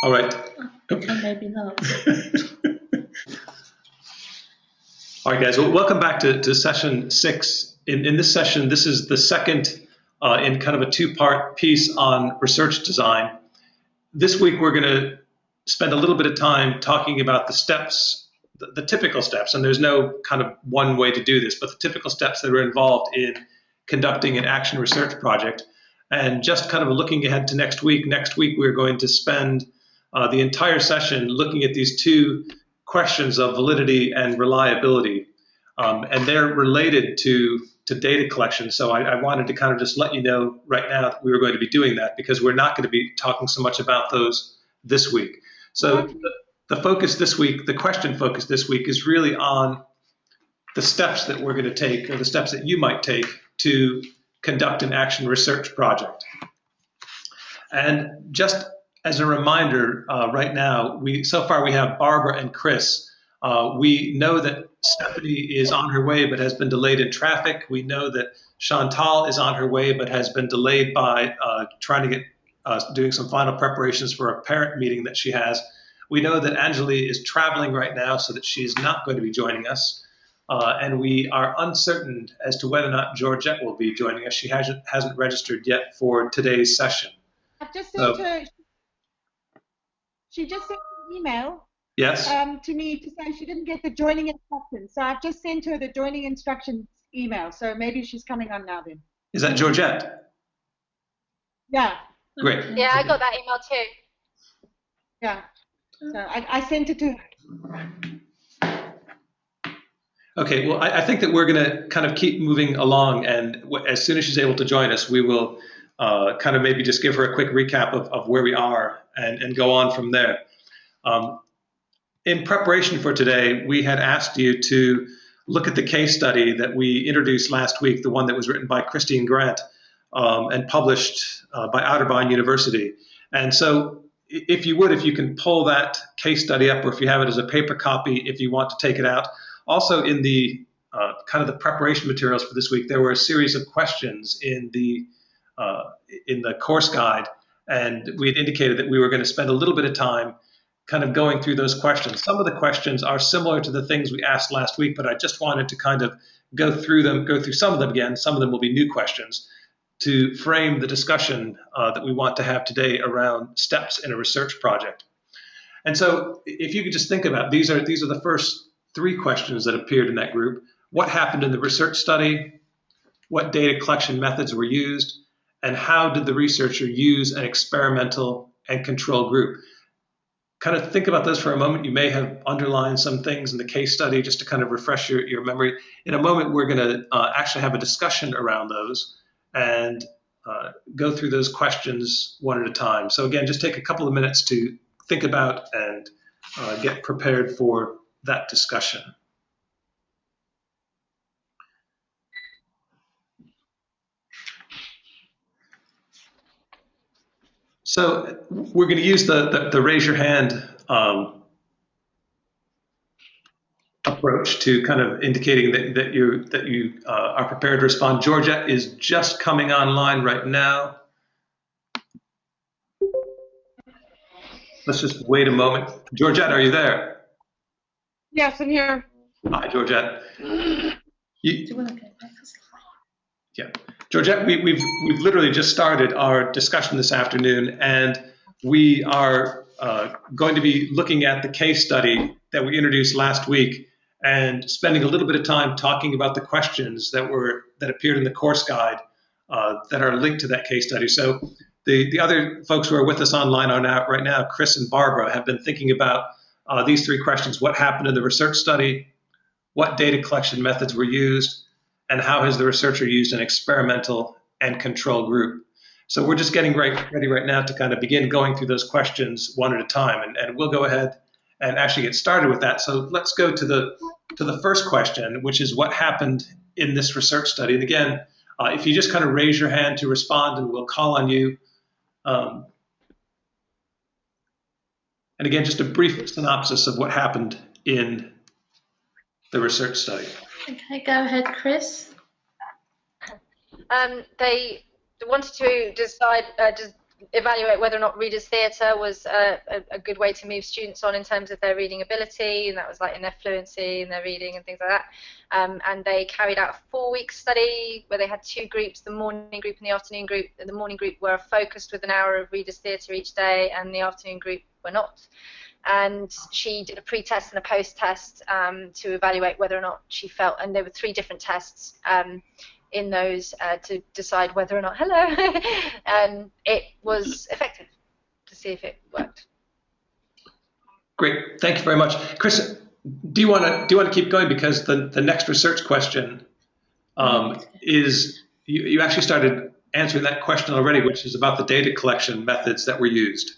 All right. Okay, maybe not. All right, guys. Well, welcome back to session 6. In this session, this is the second in kind of a two-part piece on research design. This week, we're going to spend a little bit of time talking about the steps, the typical steps, and there's no kind of one way to do this, but the typical steps that are involved in conducting an action research project. And just kind of looking ahead to next week, we're going to spend the entire session looking at these two questions of validity and reliability. And they're related to data collection. So I wanted to kind of just let you know right now that we were going to be doing that because we're not going to be talking so much about those this week. So the focus this week, the question focus this week is really on the steps that we're going to take, or the steps that you might take to conduct an action research project. And just as a reminder, right now, so far we have Barbara and Chris. We know that Stephanie is on her way but has been delayed in traffic. We know that Chantal is on her way but has been delayed by trying to get doing some final preparations for a parent meeting that she has. We know that Anjali is traveling right now so that she's not going to be joining us. And we are uncertain as to whether or not Georgette will be joining us. She hasn't registered yet for today's session. I've just sent her. She just sent an email. Yes. To me to say she didn't get the joining instructions. So I've just sent her the joining instructions email. So maybe she's coming on now then. Is that Georgette? Yeah. Great. Yeah, I got that email too. Yeah. So I sent it to her. Okay, well, I think that we're going to kind of keep moving along, and as soon as she's able to join us, we will kind of maybe just give her a quick recap of where we are and go on from there. In preparation for today, we had asked you to look at the case study that we introduced last week, the one that was written by Christine Grant and published by Otterbein University. And so if you can pull that case study up, or if you have it as a paper copy, if you want to take it out. Also in the kind of the preparation materials for this week, there were a series of questions in the course guide, and we had indicated that we were going to spend a little bit of time kind of going through those questions. Some of the questions are similar to the things we asked last week, but I just wanted to kind of go through some of them again. Some of them will be new questions to frame the discussion that we want to have today around steps in a research project. And so if you could just think about, these are the first 3 questions that appeared in that group. What happened in the research study? What data collection methods were used? And how did the researcher use an experimental and control group? Kind of think about those for a moment. You may have underlined some things in the case study just to kind of refresh your memory. In a moment, we're going to actually have a discussion around those and go through those questions one at a time. So again, just take a couple of minutes to think about and get prepared for that discussion. So we're going to use the raise your hand approach to kind of indicating that you are prepared to respond. Georgette is just coming online right now. Let's just wait a moment. Georgette, are you there? Yes, I'm here. Hi, Georgette. Do you want to go back? Yeah, Georgette, we've literally just started our discussion this afternoon, and we are going to be looking at the case study that we introduced last week and spending a little bit of time talking about the questions that appeared in the course guide that are linked to that case study. So the other folks who are with us online right now, Chris and Barbara, have been thinking about these 3 questions: what happened in the research study, what data collection methods were used, and how has the researcher used an experimental and control group. So we're just getting ready right now to kind of begin going through those questions one at a time, and we'll go ahead and actually get started with that. So let's go to the first question, which is what happened in this research study. And again, if you just kind of raise your hand to respond, and we'll call on you. And again, just a brief synopsis of what happened in the research study. Okay, go ahead, Chris. They wanted to decide, evaluate whether or not readers' theatre was a good way to move students on in terms of their reading ability, and that was like in their fluency and their reading and things like that. And they carried out a 4-week study where they had 2 groups, the morning group and the afternoon group. The morning group were focused with an hour of readers' theatre each day, and the afternoon group were not. And she did a pre-test and a post-test to evaluate whether or not she felt, and there were 3 different tests in those to decide whether or not, it was effective, to see if it worked. Great, thank you very much. Chris, do you want to keep going, because the next research question is, you actually started answering that question already, which is about the data collection methods that were used.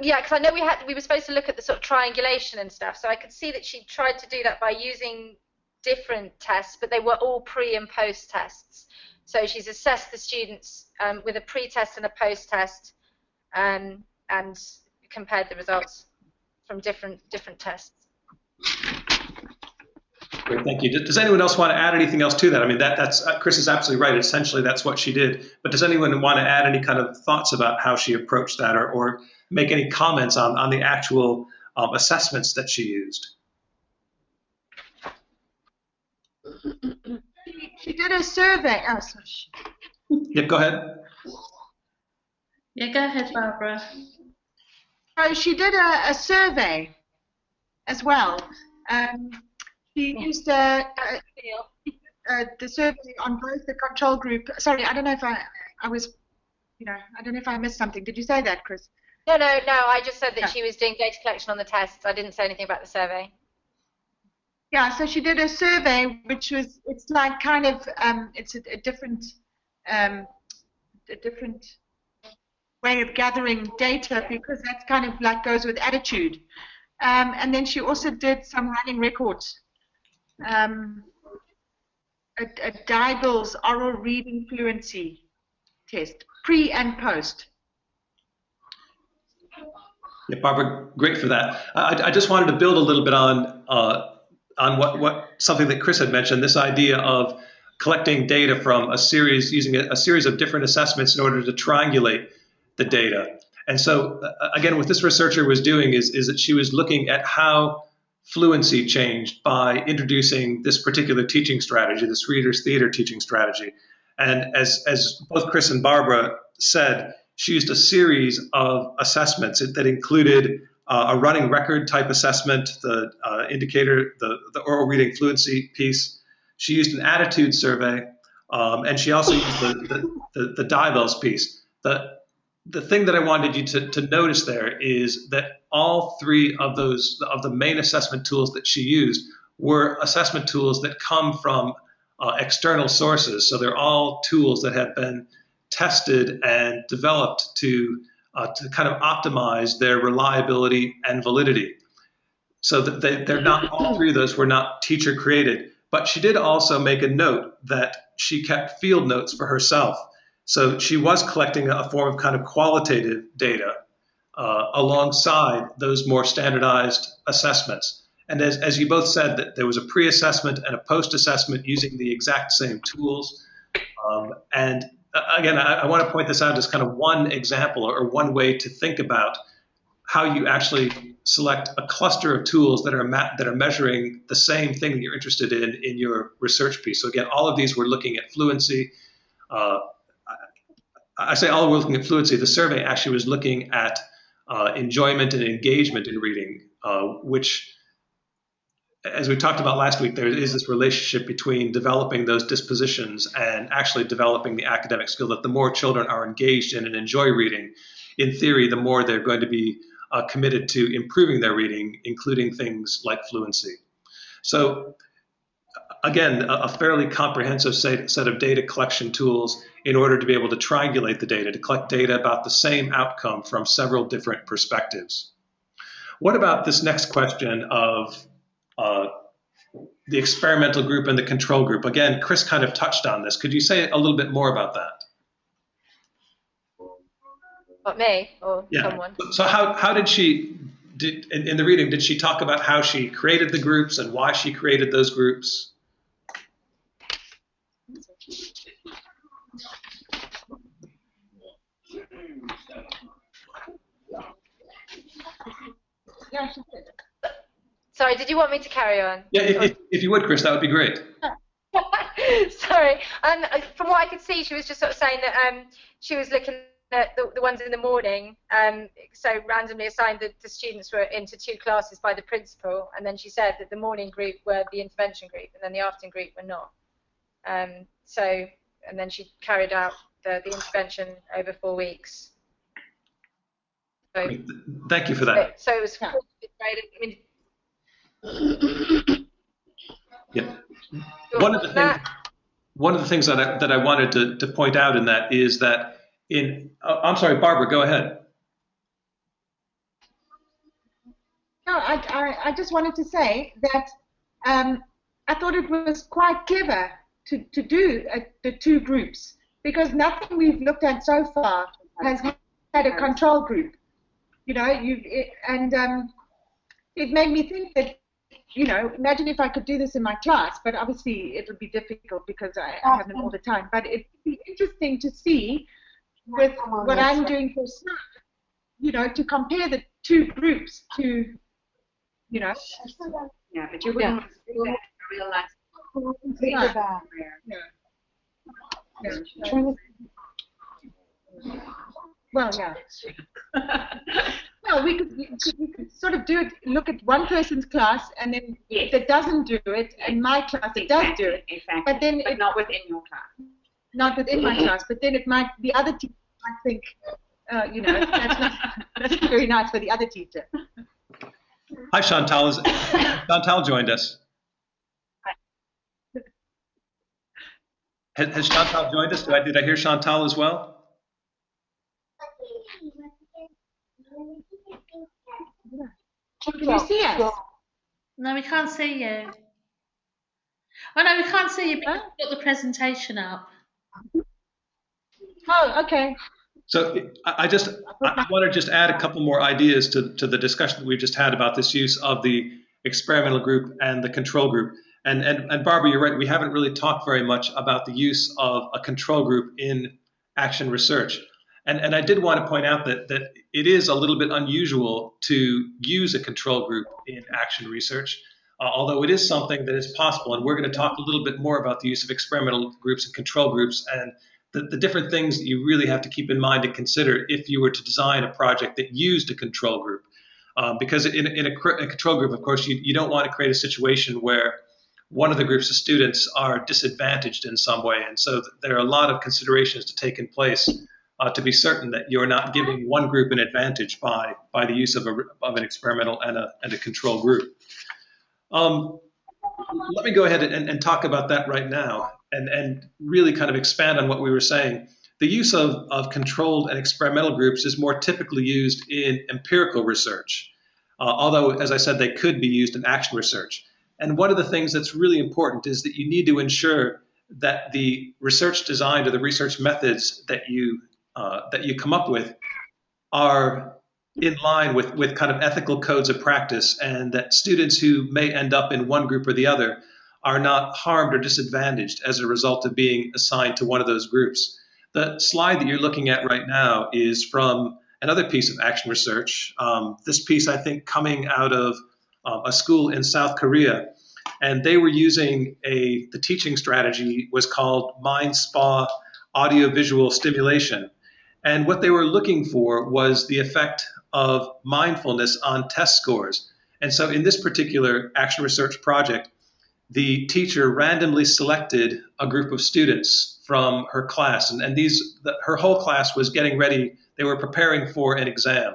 Yeah, because I know we were supposed to look at the sort of triangulation and stuff, so I could see that she tried to do that by using different tests, but they were all pre and post tests. So she's assessed the students with a pre-test and a post-test, and compared the results from different tests. Great, thank you. Does anyone else want to add anything else to that? I mean, that's Chris is absolutely right. Essentially, that's what she did. But does anyone want to add any kind of thoughts about how she approached that, or make any comments on the actual assessments that she used? She did a survey. Oh, sorry. Yep, go ahead. Yeah, go ahead, Barbara. So she did a survey as well. She used the survey on both the control group. Sorry, I don't know if I was, I don't know if I missed something. Did you say that, Chris? No, I just said that she was doing data collection on the tests. I didn't say anything about the survey. Yeah, so she did a survey, which was, it's like kind of, it's a different way of gathering data, because that's kind of like goes with attitude. And then she also did some running records. A Deibel's oral reading fluency test, pre and post. Yeah, Barbara, great for that. I just wanted to build a little bit on what something that Chris had mentioned, this idea of collecting data from a series, using a series of different assessments in order to triangulate the data. And so, again, what this researcher was doing is that she was looking at how fluency changed by introducing this particular teaching strategy, this readers' theater teaching strategy. And as both Chris and Barbara said, she used a series of assessments that included a running record type assessment, the indicator, the oral reading fluency piece. She used an attitude survey, and she also used the Deibel's piece. The thing that I wanted you to notice there is that all 3 of the main assessment tools that she used were assessment tools that come from external sources. So they're all tools that have been tested and developed to kind of optimize their reliability and validity. So that they're not, all 3 of those were not teacher created. But she did also make a note that she kept field notes for herself. So she was collecting a form of kind of qualitative data alongside those more standardized assessments. And as you both said, that there was a pre-assessment and a post-assessment using the exact same tools. And again, I want to point this out as kind of one example or one way to think about how you actually select a cluster of tools that are measuring the same thing that you're interested in your research piece. So again, all of these were looking at fluency. I say all were looking at fluency. The survey actually was looking at enjoyment and engagement in reading, which, as we talked about last week, there is this relationship between developing those dispositions and actually developing the academic skill, that the more children are engaged in and enjoy reading, in theory, the more they're going to be committed to improving their reading, including things like fluency. So again, a fairly comprehensive set of data collection tools in order to be able to triangulate the data, to collect data about the same outcome from several different perspectives. What about this next question of the experimental group and the control group? Again, Chris kind of touched on this. Could you say a little bit more about that? What, me or yeah. someone? So how did she, in the reading, did she talk about how she created the groups and why she created those groups? Yeah, she did. Sorry, did you want me to carry on? Yeah, if you would, Chris, that would be great. Sorry. From what I could see, she was just sort of saying that she was looking at the ones in the morning, so randomly assigned the students were into 2 classes by the principal, and then she said that the morning group were the intervention group, and then the afternoon group were not. And then she carried out the intervention over 4 weeks. So, Thank you for that. So it was Yeah. great. I mean, Yeah. One of the things that I wanted to point out in that is that I'm sorry, Barbara, go ahead. No, I just wanted to say that I thought it was quite clever to do the 2 groups, because nothing we've looked at so far has had a control group. You know, it made me think that, you know, imagine if I could do this in my class, but obviously it would be difficult because I have them all the time. But it'd be interesting to see with what I'm doing for SNAP, you know, to compare the 2 groups to, you know. Yeah, but you wouldn't want to do that in real life. Well, yeah. Well, we could sort of do it, look at one person's class, and then if it doesn't do it, in my class it does do it. Exactly. But then but not within your class. Not within my class, but then it might, the other teacher might think, you know, that's not very nice for the other teacher. Hi, Chantal. Chantal joined us. Has Chantal joined us? Did I hear Chantal as well? Can you see us? No, we can't see you. Oh no, we can't see you because we've got the presentation up. Oh, okay. So I want to just add a couple more ideas to the discussion that we just had about this use of the experimental group and the control group. And Barbara, you're right. We haven't really talked very much about the use of a control group in action research. And I did want to point out that it is a little bit unusual to use a control group in action research, although it is something that is possible. And we're going to talk a little bit more about the use of experimental groups and control groups and the different things that you really have to keep in mind and consider if you were to design a project that used a control group. Because in a control group, of course, you don't want to create a situation where one of the groups of students are disadvantaged in some way. And so there are a lot of considerations to take in place to be certain that you're not giving one group an advantage by the use of an experimental and a control group. Let me go ahead and talk about that right now and really kind of expand on what we were saying. The use of controlled and experimental groups is more typically used in empirical research, although, as I said, they could be used in action research. And one of the things that's really important is that you need to ensure that the research design or the research methods that you come up with are in line with kind of ethical codes of practice, and that students who may end up in one group or the other are not harmed or disadvantaged as a result of being assigned to one of those groups. The slide that you're looking at right now is from another piece of action research. This piece, I think, coming out of a school in South Korea, and they were using the teaching strategy was called Mind Spa audiovisual stimulation. And what they were looking for was the effect of mindfulness on test scores. And so in this particular action research project, the teacher randomly selected a group of students from her class. And her whole class was getting ready. They were preparing for an exam.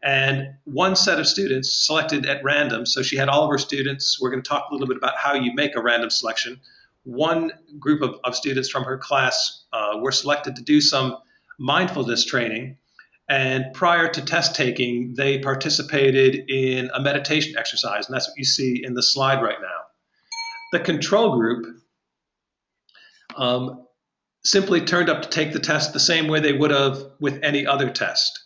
And one set of students selected at random. So she had all of her students. We're going to talk a little bit about how you make a random selection. One group of students from her class were selected to do some mindfulness training. And prior to test taking, they participated in a meditation exercise. And that's what you see in the slide right now. The control group simply turned up to take the test the same way they would have with any other test.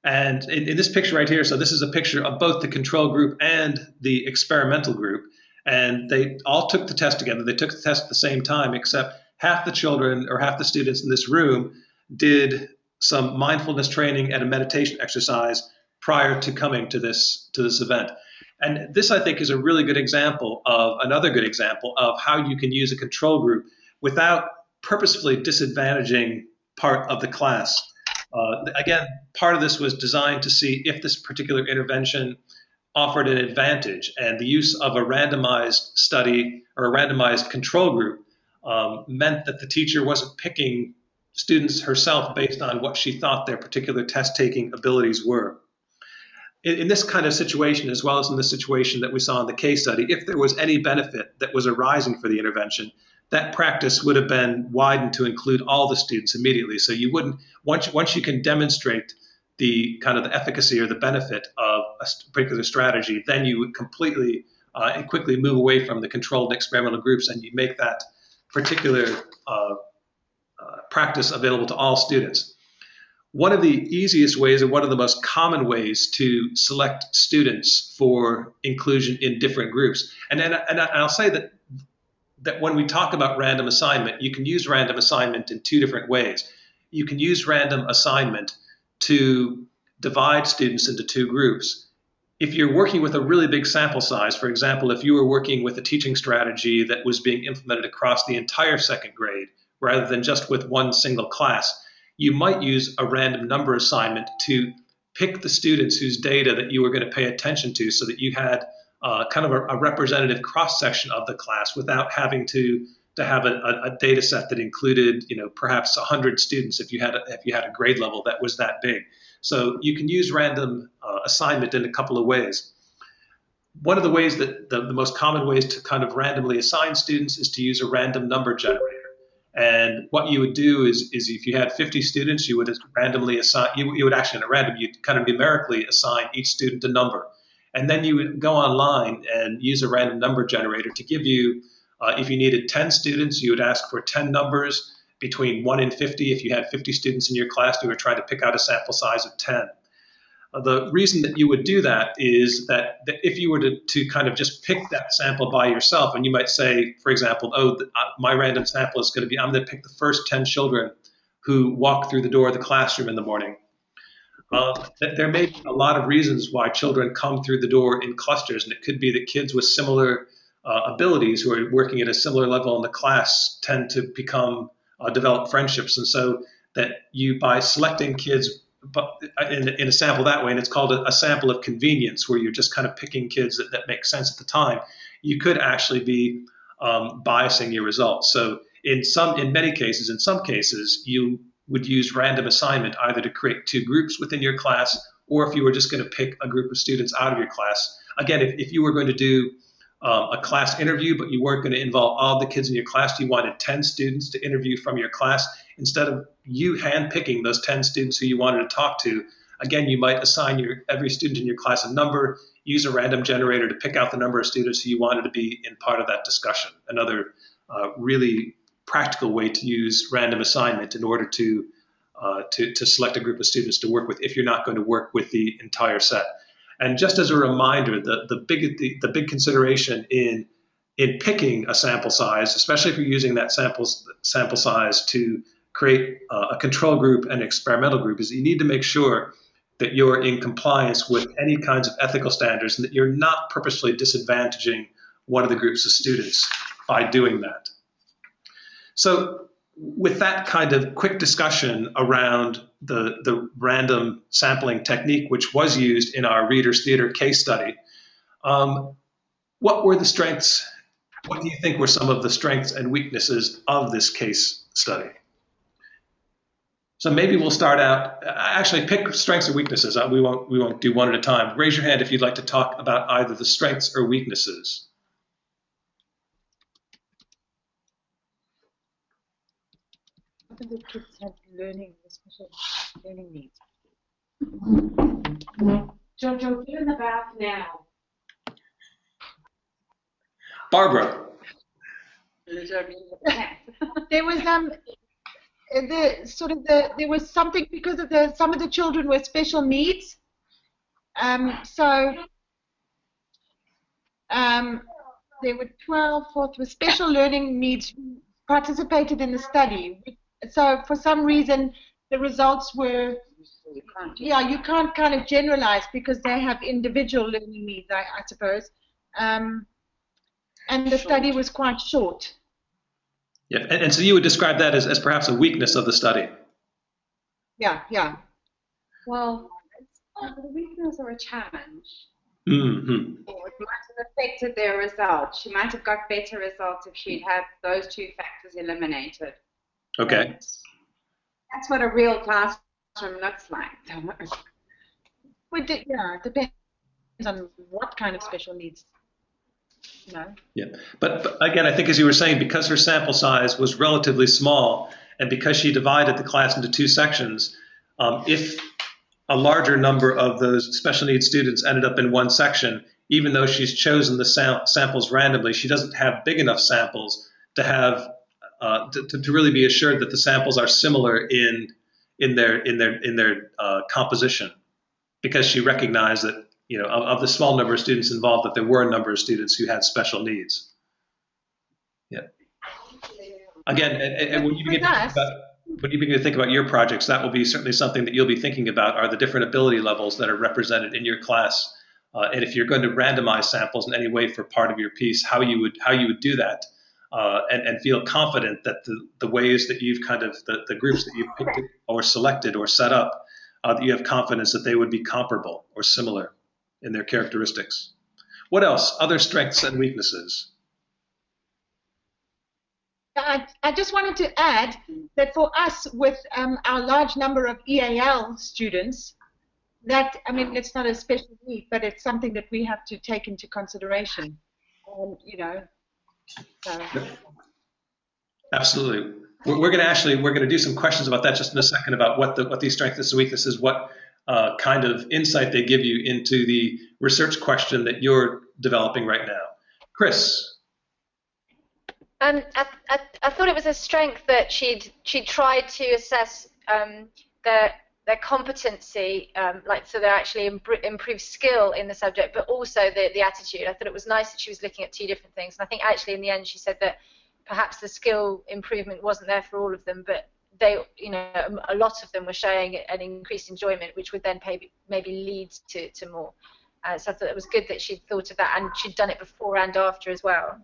And in this picture right here, so this is a picture of both the control group and the experimental group. And they all took the test together. They took the test at the same time, except half the children or half the students in this room did some mindfulness training and a meditation exercise, prior to coming to this event. And this, I think, is a really good example of another good example of how you can use a control group without purposefully disadvantaging part of the class. Again, part of this was designed to see if this particular intervention offered an advantage, and the use of a randomized study or a randomized control group meant that the teacher wasn't picking students herself based on what she thought their particular test-taking abilities were. In this kind of situation, as well as in the situation that we saw in the case study, if there was any benefit that was arising for the intervention, that practice would have been widened to include all the students immediately. So you wouldn't, once you can demonstrate the kind of the efficacy or the benefit of a particular strategy, then you would completely and quickly move away from the controlled experimental groups, and you make that particular practice available to all students. One of the easiest ways, or one of the most common ways to select students for inclusion in different groups, and I'll say that when we talk about random assignment, you can use random assignment in two different ways. You can use random assignment to divide students into two groups. If you're working with a really big sample size, for example, if you were working with a teaching strategy that was being implemented across the entire second grade rather than just with one single class, you might use a random number assignment to pick the students whose data that you were going to pay attention to, so that you had kind of a representative cross-section of the class without having to have a data set that included, perhaps 100 students if you had a grade level that was that big. So you can use random assignment in a couple of ways. One of the ways that the most common ways to kind of randomly assign students is to use a random number generator. And what you would do is if you had 50 students, you would randomly assign, you would actually at random, you'd kind of numerically assign each student a number. And then you would go online and use a random number generator to give you, if you needed 10 students, you would ask for 10 numbers between 1 and 50. If you had 50 students in your class, you were trying to pick out a sample size of 10. The reason that you would do that is that if you were to kind of just pick that sample by yourself, and you might say, for example, my random sample is going to be, I'm going to pick the first 10 children who walk through the door of the classroom in the morning. There may be a lot of reasons why children come through the door in clusters, and it could be that kids with similar abilities who are working at a similar level in the class tend to develop friendships, and so that you, by selecting kids in a sample that way, and it's called a sample of convenience, where you're just kind of picking kids that make sense at the time, you could actually be biasing your results. So in some cases, you would use random assignment either to create two groups within your class, or if you were just going to pick a group of students out of your class. Again, if you were going to do a class interview, but you weren't going to involve all the kids in your class, you wanted 10 students to interview from your class, instead of you handpicking those 10 students who you wanted to talk to, again, you might assign every student in your class a number, use a random generator to pick out the number of students who you wanted to be in part of that discussion. Another really practical way to use random assignment in order to select a group of students to work with if you're not going to work with the entire set. And just as a reminder, the big consideration in picking a sample size, especially if you're using that sample size to create a control group and experimental group, is you need to make sure that you're in compliance with any kinds of ethical standards and that you're not purposely disadvantaging one of the groups of students by doing that. So with that kind of quick discussion around the random sampling technique, which was used in our Reader's Theatre case study, what were the strengths? What do you think were some of the strengths and weaknesses of this case study? So maybe we'll start out, actually pick strengths or weaknesses. We won't do one at a time. Raise your hand if you'd like to talk about either the strengths or weaknesses. The kids have special learning needs. Jojo, get in the bath now. Barbara. There was there was something because of some of the children were special needs. So there were 12 with special learning needs who participated in the study. So for some reason, the results were You can't. Yeah, you can't kind of generalize because they have individual learning needs, I suppose. And the study was quite short. Yeah, and so you would describe that as perhaps a weakness of the study. Yeah, yeah. Well, it's either a weakness or a challenge. Mm-hmm. Or it might have affected their results. She might have got better results if she'd had those two factors eliminated. Okay. That's what a real classroom looks like. Well, yeah, it depends on what kind of special needs. No. Yeah, but again, I think as you were saying, because her sample size was relatively small, and because she divided the class into two sections, if a larger number of those special needs students ended up in one section, even though she's chosen the samples randomly, she doesn't have big enough samples to have to really be assured that the samples are similar in their composition, because she recognized that, you know, of the small number of students involved, that there were a number of students who had special needs. Yeah. Again, and when you begin to think about your projects, that will be certainly something that you'll be thinking about, are the different ability levels that are represented in your class. And if you're going to randomize samples in any way for part of your piece, how you would do that, and feel confident that the ways that you've kind of, the groups that you've picked or selected or set up, that you have confidence that they would be comparable or similar in their characteristics. What else? Other strengths and weaknesses? I just wanted to add that for us, with our large number of EAL students, that, I mean, it's not a special need, but it's something that we have to take into consideration. You know. So. Absolutely. We're going to do some questions about that just in a second, about what these strengths and weaknesses, what kind of insight they give you into the research question that you're developing right now. Chris. I thought it was a strength that she'd tried to assess their competency, so they actually improve skill in the subject, but also the attitude. I thought it was nice that she was looking at two different things. And I think actually in the end she said that perhaps the skill improvement wasn't there for all of them, but they, you know, a lot of them were showing an increased enjoyment, which would then maybe lead to more. So I thought it was good that she'd thought of that, and she'd done it before and after as well.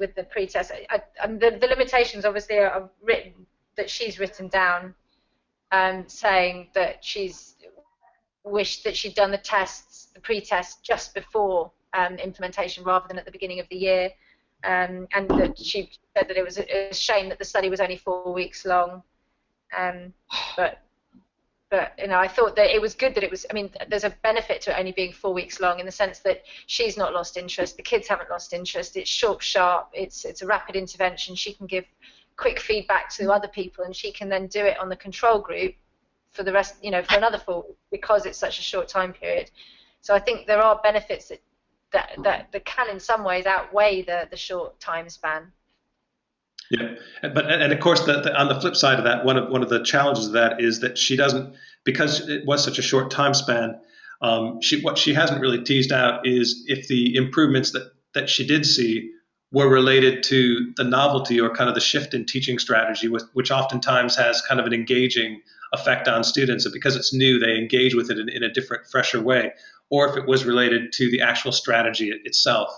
With the pre-test, the limitations obviously are written, that she's written down, saying that she's wished that she'd done the tests, the pre-test, just before implementation rather than at the beginning of the year, and that she said that it was a shame that the study was only 4 weeks long, but you know, I thought that it was good that it was, I mean, there's a benefit to it only being 4 weeks long, in the sense that she's not lost interest, the kids haven't lost interest, it's short, sharp, it's a rapid intervention, she can give quick feedback to other people, and she can then do it on the control group for the rest, you know, for another 4 weeks, because it's such a short time period. So I think there are benefits that can in some ways outweigh the short time span. Yeah, and of course, on the flip side of that, one of the challenges of that is that she doesn't, because it was such a short time span, what she hasn't really teased out is if the improvements that she did see were related to the novelty or kind of the shift in teaching strategy, which oftentimes has kind of an engaging effect on students, and because it's new, they engage with it in a different, fresher way, or if it was related to the actual strategy itself.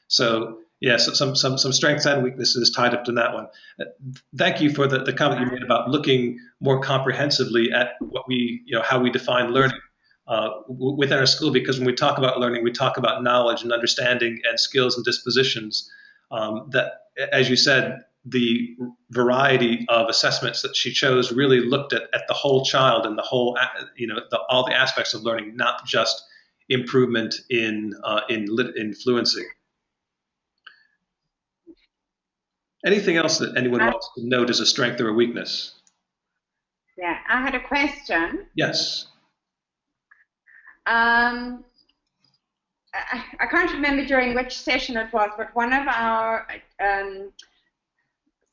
So yeah, so some strengths and weaknesses tied up in that one. Thank you for the comment you made about looking more comprehensively at what how we define learning within our school, because when we talk about learning, we talk about knowledge and understanding and skills and dispositions. That, as you said, the variety of assessments that she chose really looked at the whole child and the whole, all the aspects of learning, not just improvement in fluency. Anything else that anyone wants to note as a strength or a weakness? Yeah, I had a question. Yes. I can't remember during which session it was, but one of our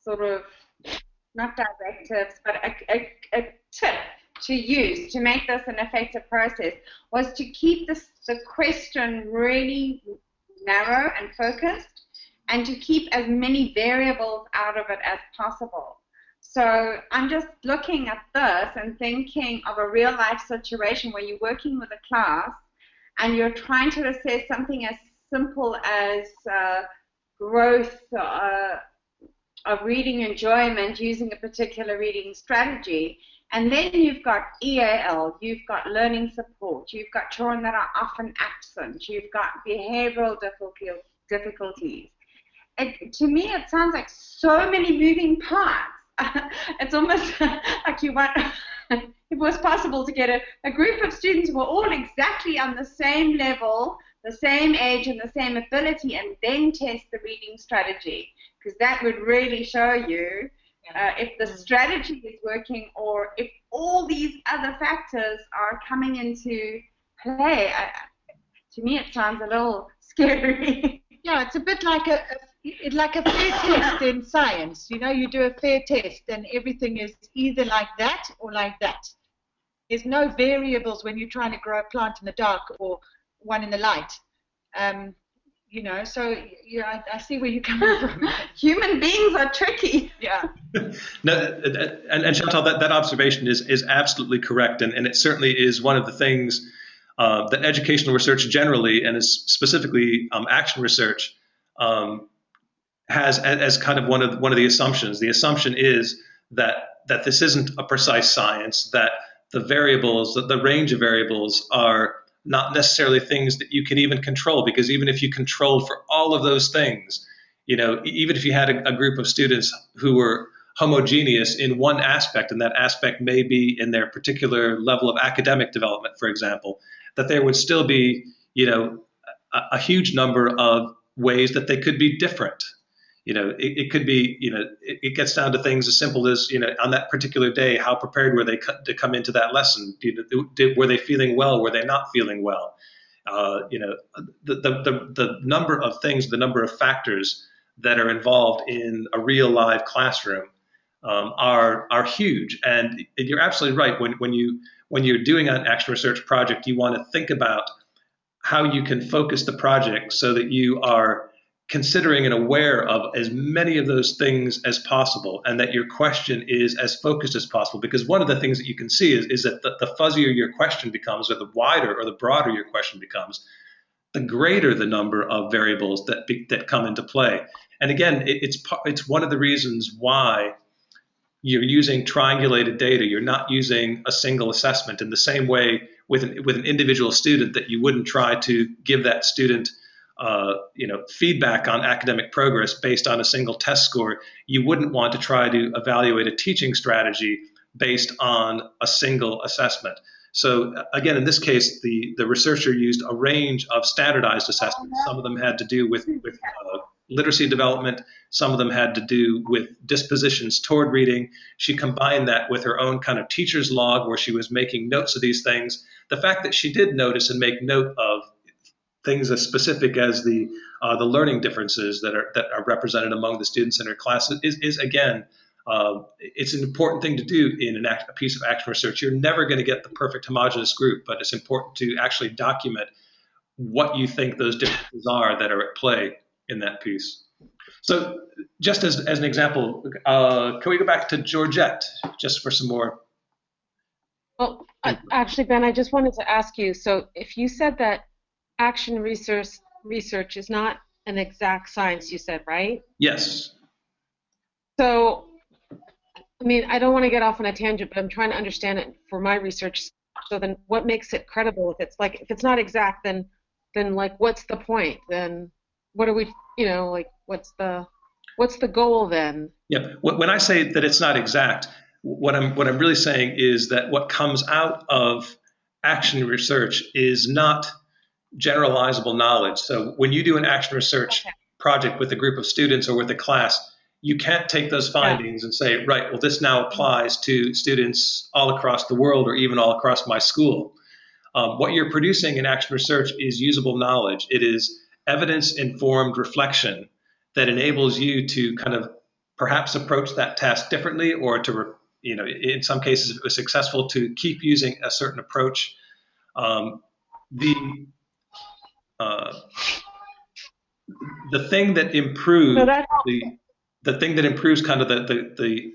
sort of, not directives, but a tip to use to make this an effective process was to keep the question really narrow and focused, and to keep as many variables out of it as possible. So I'm just looking at this and thinking of a real life situation where you're working with a class and you're trying to assess something as simple as growth of reading enjoyment using a particular reading strategy. And then you've got EAL, you've got learning support, you've got children that are often absent, you've got behavioral difficulties. To me, it sounds like so many moving parts. It's almost like you want, if it was possible to get a group of students who were all exactly on the same level, the same age and the same ability, and then test the reading strategy, because that would really show you if the strategy is working or if all these other factors are coming into play. To me, it sounds a little scary. Yeah, it's a bit like a fair test in science. You know, you do a fair test and everything is either like that or like that. There's no variables when you're trying to grow a plant in the dark or one in the light. You know, so yeah, I see where you're coming from. Human beings are tricky. Yeah. No, and Chantal, that observation is absolutely correct, and it certainly is one of the things that educational research generally, and is specifically action research, has as kind of one of the assumptions. The assumption is that this isn't a precise science, that the variables, the range of variables are not necessarily things that you can even control, because even if you controlled for all of those things, you know, even if you had a group of students who were homogeneous in one aspect, and that aspect may be in their particular level of academic development, for example, that there would still be, you know, a huge number of ways that they could be different. You know, it could be, you know, it gets down to things as simple as, you know, on that particular day, how prepared were they to come into that lesson? Were they feeling well? Were they not feeling well? You know, the number of things, the number of factors that are involved in a real live classroom are huge. And you're absolutely right. When you're doing an action research project, you want to think about how you can focus the project so that you are considering and aware of as many of those things as possible, and that your question is as focused as possible. Because one of the things that you can see is that the fuzzier your question becomes, or the wider or the broader your question becomes, the greater the number of variables that come into play. And again, it's one of the reasons why you're using triangulated data. You're not using a single assessment in the same way with an individual student, that you wouldn't try to give that student you know, feedback on academic progress based on a single test score. You wouldn't want to try to evaluate a teaching strategy based on a single assessment. So again, in this case, the researcher used a range of standardized assessments. Some of them had to do with literacy development. Some of them had to do with dispositions toward reading. She combined that with her own kind of teacher's log, where she was making notes of these things. The fact that she did notice and make note of things as specific as the learning differences that are represented among the students in her class is again, it's an important thing to do in a piece of action research. You're never going to get the perfect homogeneous group, but it's important to actually document what you think those differences are that are at play in that piece. So just as an example, can we go back to Georgette just for some more? Well, actually, Ben, I just wanted to ask you, so if you said that action research is not an exact science, you said, right? Yes. So, I mean, I don't want to get off on a tangent, but I'm trying to understand it for my research. So then what makes it credible? If it's not exact, then like, what's the point? Then what are we, you know, like, what's the goal then? Yeah. When I say that it's not exact, what I'm really saying is that what comes out of action research is not generalizable knowledge. So when you do an action research project with a group of students or with a class, you can't take those findings and say, right, well, this now applies to students all across the world or even all across my school. What you're producing in action research is usable knowledge. It is evidence-informed reflection that enables you to kind of perhaps approach that task differently, or to, you know, in some cases, if it was successful, to keep using a certain approach. The thing that improves the thing that improves kind of the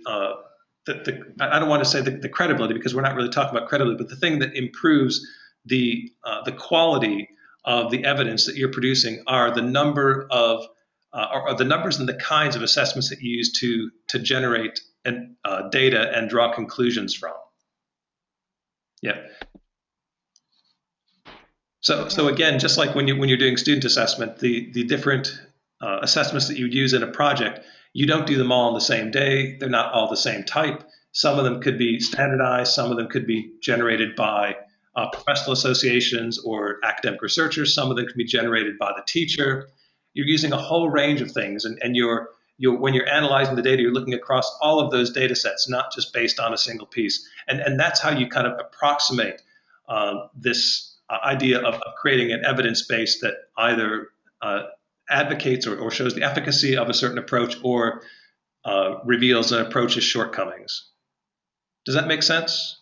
I don't want to say the credibility, because we're not really talking about credibility, but the thing that improves the quality of the evidence that you're producing are the number of are the numbers and the kinds of assessments that you use to generate data and draw conclusions from. Yeah. So again, just like when you're doing student assessment, the different assessments that you would use in a project, you don't do them all on the same day. They're not all the same type. Some of them could be standardized. Some of them could be generated by professional associations or academic researchers. Some of them can be generated by the teacher. You're using a whole range of things, and when you're analyzing the data, you're looking across all of those data sets, not just based on a single piece. And that's how you kind of approximate this idea of creating an evidence base that either advocates or shows the efficacy of a certain approach or reveals an approach's shortcomings. Does that make sense?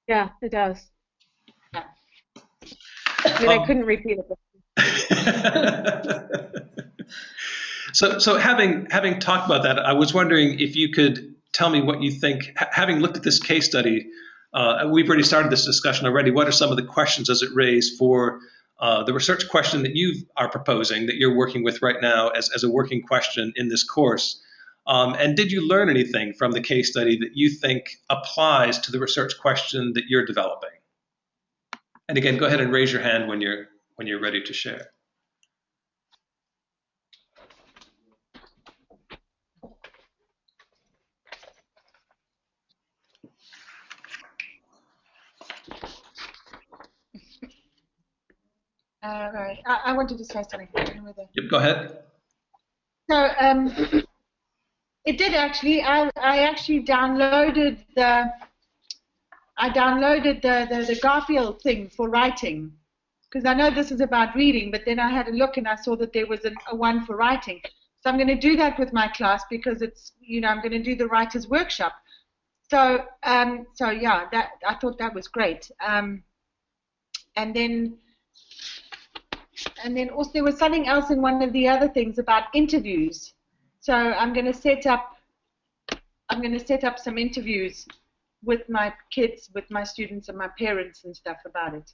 Yeah, it does. I mean, I couldn't repeat it. So having talked about that, I was wondering if you could tell me what you think, having looked at this case study. We've already started this discussion already. What are some of the questions does it raise for the research question that you are proposing, that you're working with right now as a working question in this course? And did you learn anything from the case study that you think applies to the research question that you're developing? And again, go ahead and raise your hand when you're ready to share. Right. I wanted to say something. Yep, go ahead. So it did actually. I actually downloaded the Garfield thing for writing, because I know this is about reading, but then I had a look and I saw that there was a one for writing. So I'm going to do that with my class, because it's, I'm going to do the writer's workshop. So yeah, I thought that was great. And then also there was something else in one of the other things about interviews. So I'm going to set up some interviews with my kids, with my students and my parents and stuff about it.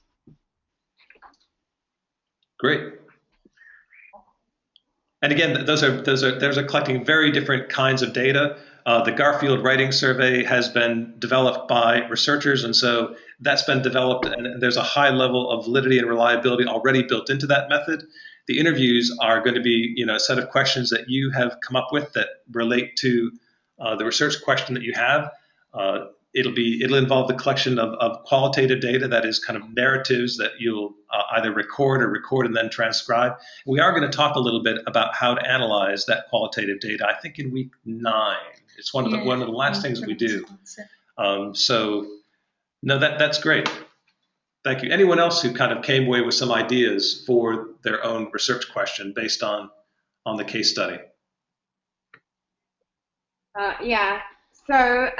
Great. And again, those are collecting very different kinds of data. The Garfield Writing Survey has been developed by researchers, and so that's been developed, and there's a high level of validity and reliability already built into that method. The interviews are going to be, a set of questions that you have come up with that relate to the research question that you have. It'll involve the collection of qualitative data, that is kind of narratives that you'll either record and then transcribe. We are going to talk a little bit about how to analyze that qualitative data, I think in week 9. It's one of the last things we do. No, that's great. Thank you. Anyone else who kind of came away with some ideas for their own research question based on the case study? Yeah. So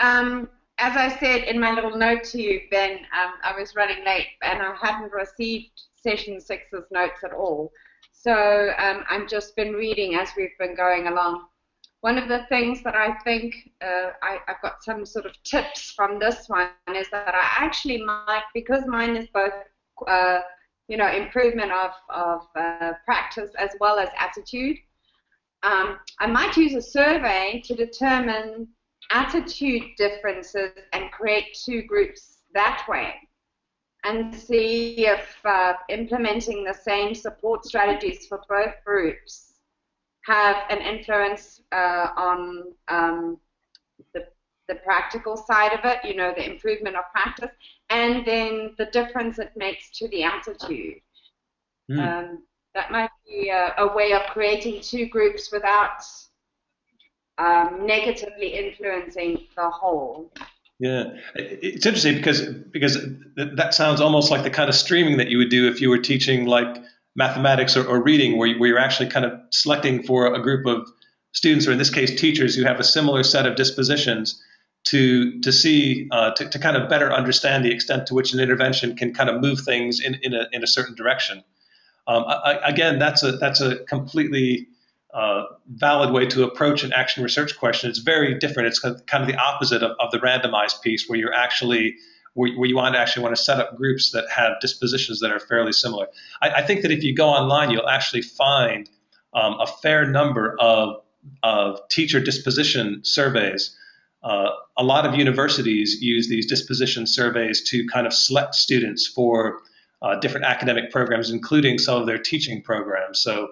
as I said in my little note to you, Ben, I was running late and I hadn't received session 6's notes at all. So I've just been reading as we've been going along. One of the things that I think I've got some sort of tips from this one is that I actually might, because mine is both, improvement of practice as well as attitude, I might use a survey to determine attitude differences and create 2 groups that way, and see if implementing the same support strategies for both groups have an influence on the practical side of it, the improvement of practice, and then the difference it makes to the attitude. That might be a way of creating 2 groups without negatively influencing the whole. Yeah, it's interesting because that sounds almost like the kind of streaming that you would do if you were teaching like mathematics or reading, where you're actually kind of selecting for a group of students, or in this case teachers, who have a similar set of dispositions to see to kind of better understand the extent to which an intervention can kind of move things in a certain direction. Again, that's a completely valid way to approach an action research question. It's very different. It's kind of the opposite of the randomized piece, where where you want to set up groups that have dispositions that are fairly similar. I think that if you go online, you'll actually find a fair number of teacher disposition surveys. A lot of universities use these disposition surveys to kind of select students for different academic programs, including some of their teaching programs. So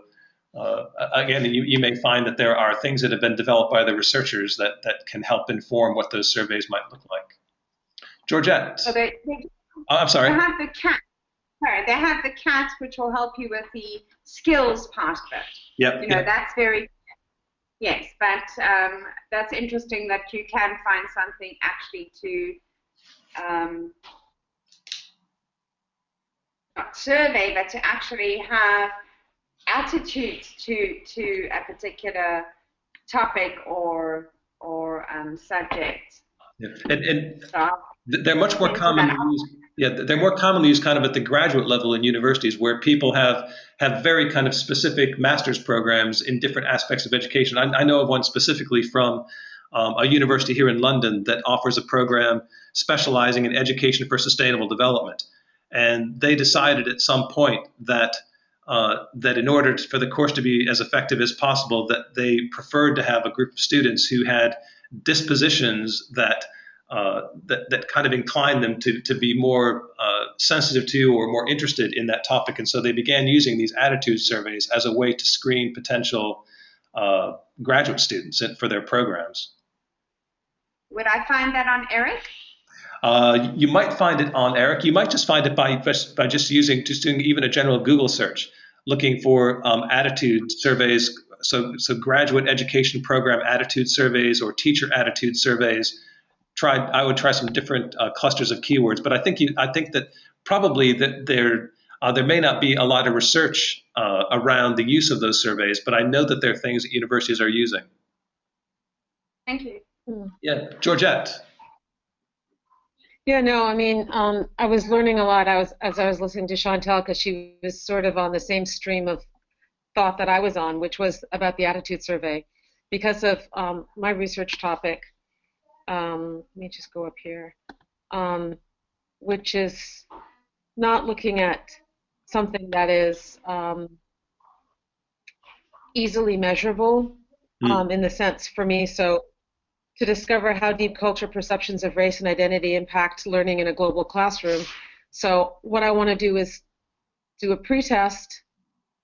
again, you may find that there are things that have been developed by the researchers that can help inform what those surveys might look like. Georgette. So I'm sorry. They have the CAT. Sorry, they have the CAT, which will help you with the skills part of it. Yep. You know, that's very, yes, but that's interesting that you can find something actually to not survey, but to actually have attitudes to a particular topic or subject. Yeah. And So, they're much more commonly used. Yeah, they're more commonly used kind of at the graduate level in universities, where people have very kind of specific master's programs in different aspects of education. I know of one specifically from a university here in London that offers a program specializing in education for sustainable development. And they decided at some point that in order for the course to be as effective as possible, that they preferred to have a group of students who had dispositions that kind of inclined them to be more sensitive to or more interested in that topic. And so they began using these attitude surveys as a way to screen potential graduate students for their programs. would I find that on ERIC? You might find it on ERIC. You might just find it by just doing even a general Google search, looking for attitude surveys. So graduate education program attitude surveys or teacher attitude surveys. I would try some different clusters of keywords, but I think that probably that there may not be a lot of research around the use of those surveys, but I know that there are things that universities are using. Thank you. Yeah, Georgette. Yeah, no, I mean, I was learning a lot. As I was listening to Chantal, because she was sort of on the same stream of thought that I was on, which was about the attitude survey, because of my research topic. Let me just go up here, which is not looking at something that is easily measurable in the sense for me. So to discover how deep culture perceptions of race and identity impact learning in a global classroom. So what I want to do is do a pretest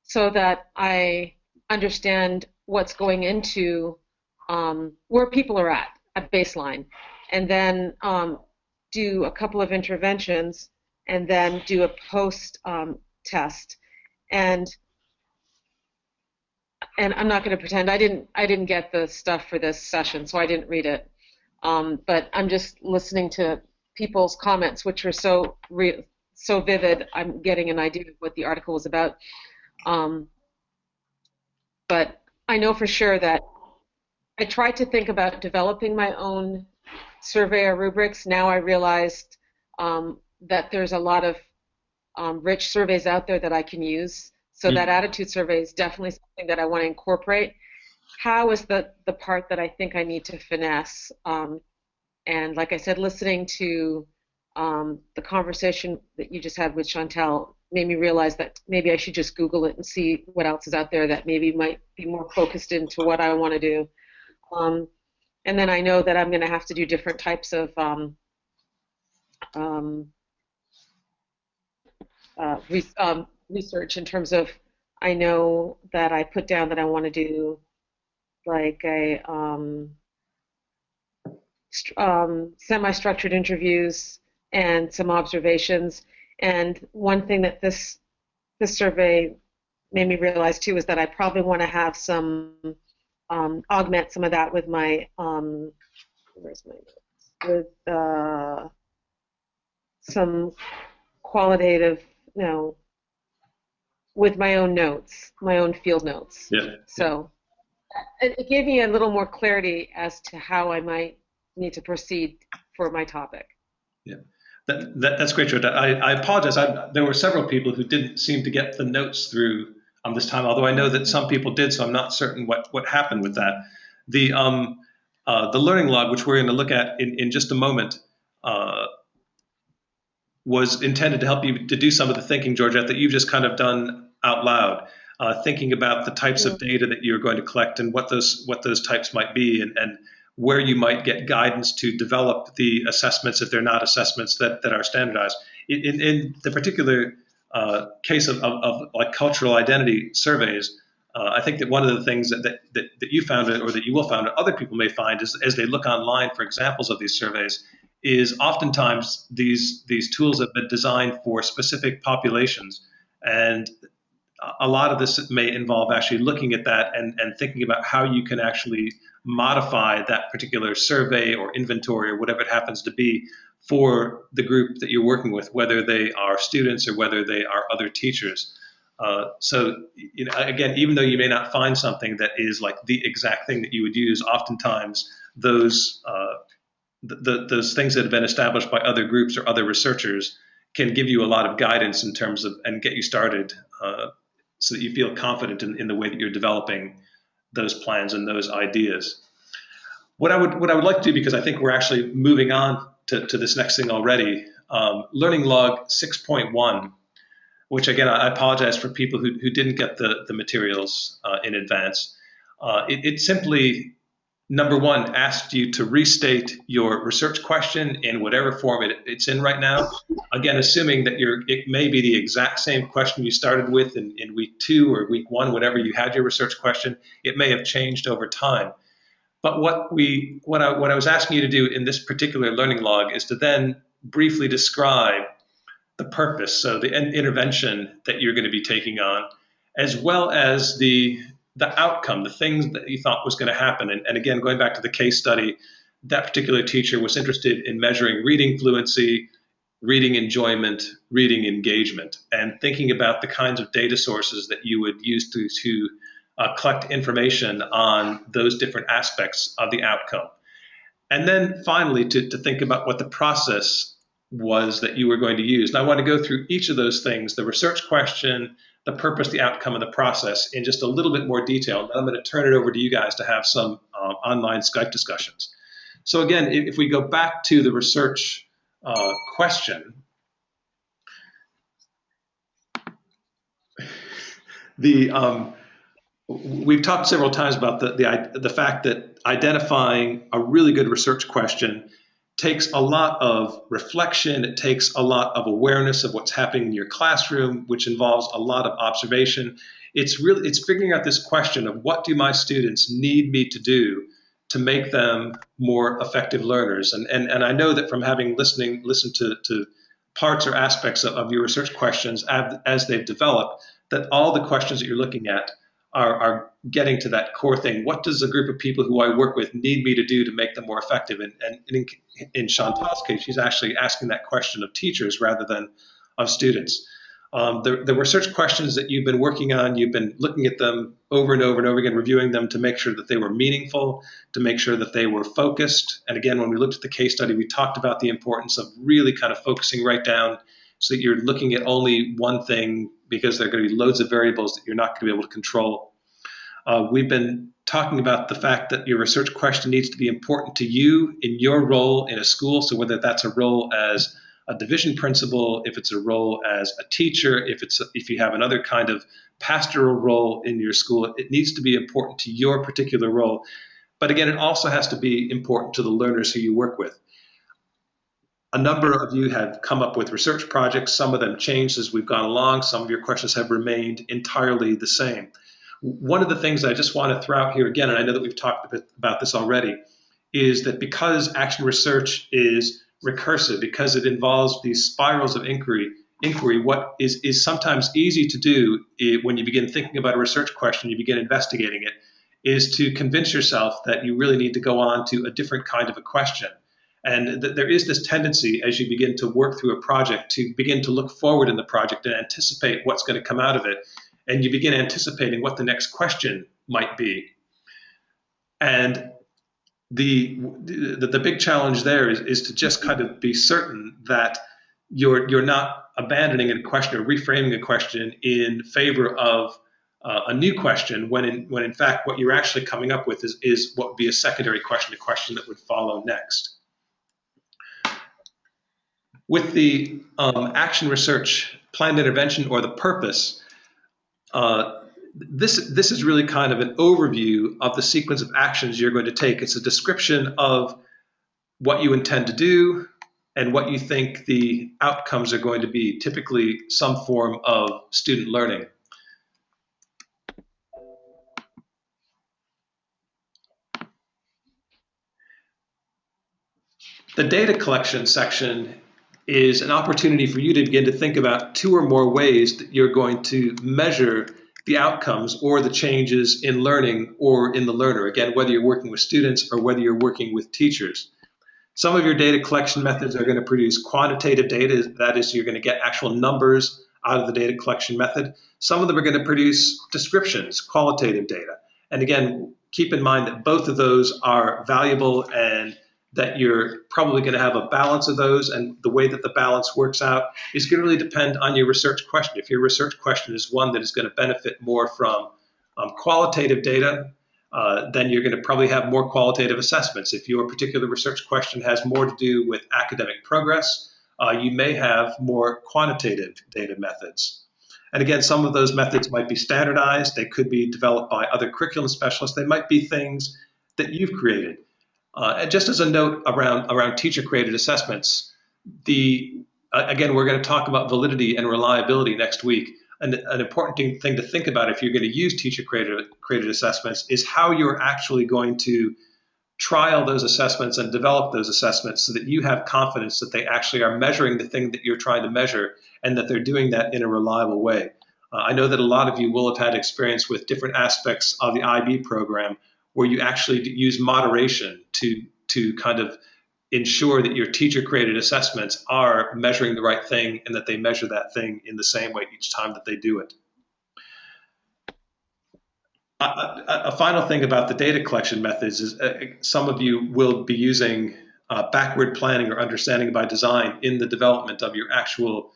so that I understand what's going into where people are at baseline, and then do a couple of interventions, and then do a post test. And I'm not going to pretend I didn't get the stuff for this session, so I didn't read it. But I'm just listening to people's comments, which are so vivid. I'm getting an idea of what the article was about. But I know for sure that I tried to think about developing my own survey or rubrics. Now I realized that there's a lot of rich surveys out there that I can use. So that attitude survey is definitely something that I want to incorporate. How is the part that I think I need to finesse? And like I said, listening to the conversation that you just had with Chantal made me realize that maybe I should just Google it and see what else is out there that maybe might be more focused into what I want to do. And then I know that I'm going to have to do different types of research in terms of, I know that I put down that I want to do like a semi-structured interviews and some observations. And one thing that this survey made me realize too is that I probably want to have some augment some of that with my where's my notes? With some qualitative, with my own notes, my own field notes. Yeah. So it gave me a little more clarity as to how I might need to proceed for my topic. Yeah. That's great, George. I apologize. There were several people who didn't seem to get the notes through this time, although I know that some people did, so I'm not certain what happened with that. The learning log, which we're going to look at in just a moment, was intended to help you to do some of the thinking, Georgette, that you've just kind of done out loud, thinking about the types of data that you're going to collect and what those types might be, and where you might get guidance to develop the assessments if they're not assessments that are standardized. In the particular case of like cultural identity surveys, I think that one of the things that you found, or that you will find, or other people may find, is as they look online for examples of these surveys, is oftentimes these tools have been designed for specific populations, and a lot of this may involve actually looking at that and thinking about how you can actually modify that particular survey or inventory or whatever it happens to be for the group that you're working with, whether they are students or whether they are other teachers. So, again, even though you may not find something that is like the exact thing that you would use, oftentimes those things that have been established by other groups or other researchers can give you a lot of guidance in terms of, and get you started so that you feel confident in the way that you're developing those plans and those ideas. What I would like to do, because I think we're actually moving on to this next thing already, Learning Log 6.1, which again, I apologize for people who didn't get the materials in advance. It simply, number one, asked you to restate your research question in whatever form it's in right now. Again, assuming that it may be the exact same question you started with in week 2 or week 1, whatever you had your research question. It may have changed over time. But what I was asking you to do in this particular learning log is to then briefly describe the purpose, so the intervention that you're going to be taking on, as well as the outcome, the things that you thought was going to happen. And again, going back to the case study, that particular teacher was interested in measuring reading fluency, reading enjoyment, reading engagement, and thinking about the kinds of data sources that you would use to collect information on those different aspects of the outcome. And then finally, to think about what the process was that you were going to use. And I want to go through each of those things, the research question, the purpose, the outcome, and the process in just a little bit more detail. And then I'm going to turn it over to you guys to have some online Skype discussions. So again, if we go back to the research question, we've talked several times about the fact that identifying a really good research question takes a lot of reflection. It takes a lot of awareness of what's happening in your classroom, which involves a lot of observation. It's figuring out this question of, what do my students need me to do to make them more effective learners? And I know that from having listened to parts or aspects of your research questions as they've developed, that all the questions that you're looking at are getting to that core thing. What does a group of people who I work with need me to do to make them more effective? And in Chantal's case, she's actually asking that question of teachers rather than of students. The research questions that you've been working on, you've been looking at them over and over and over again, reviewing them to make sure that they were meaningful, to make sure that they were focused. And again, when we looked at the case study, we talked about the importance of really kind of focusing right down so that you're looking at only one thing, because there are going to be loads of variables that you're not going to be able to control. We've been talking about the fact that your research question needs to be important to you in your role in a school. So whether that's a role as a division principal, if it's a role as a teacher, if you have another kind of pastoral role in your school, it needs to be important to your particular role. But again, it also has to be important to the learners who you work with. A number of you have come up with research projects. Some of them changed as we've gone along. Some of your questions have remained entirely the same. One of the things I just want to throw out here again, and I know that we've talked a bit about this already, is that because action research is recursive, because it involves these spirals of inquiry, what is sometimes easy to do when you begin thinking about a research question, you begin investigating it, is to convince yourself that you really need to go on to a different kind of a question. And there is this tendency as you begin to work through a project to begin to look forward in the project and anticipate what's going to come out of it. And you begin anticipating what the next question might be. And the big challenge there is to just kind of be certain that you're not abandoning a question or reframing a question in favor of a new question when in fact what you're actually coming up with is what would be a secondary question, a question that would follow next. With the action research planned intervention or the purpose, this is really kind of an overview of the sequence of actions you're going to take. It's a description of what you intend to do and what you think the outcomes are going to be, typically some form of student learning. The data collection section is an opportunity for you to begin to think about 2 or more ways that you're going to measure the outcomes or the changes in learning or in the learner. Again, whether you're working with students or whether you're working with teachers. Some of your data collection methods are going to produce quantitative data. That is, you're going to get actual numbers out of the data collection method. Some of them are going to produce descriptions, qualitative data. And again, keep in mind that both of those are valuable and that you're probably going to have a balance of those, and the way that the balance works out is going to really depend on your research question. If your research question is one that is going to benefit more from qualitative data, then you're going to probably have more qualitative assessments. If your particular research question has more to do with academic progress, you may have more quantitative data methods. And again, some of those methods might be standardized. They could be developed by other curriculum specialists. They might be things that you've created. And just as a note around teacher-created assessments, again, we're going to talk about validity and reliability next week. And an important thing to think about if you're going to use teacher-created assessments is how you're actually going to trial those assessments and develop those assessments so that you have confidence that they actually are measuring the thing that you're trying to measure and that they're doing that in a reliable way. I know that a lot of you will have had experience with different aspects of the IB program where you actually use moderation to kind of ensure that your teacher-created assessments are measuring the right thing and that they measure that thing in the same way each time that they do it. A final thing about the data collection methods is some of you will be using backward planning or understanding by design in the development of your actual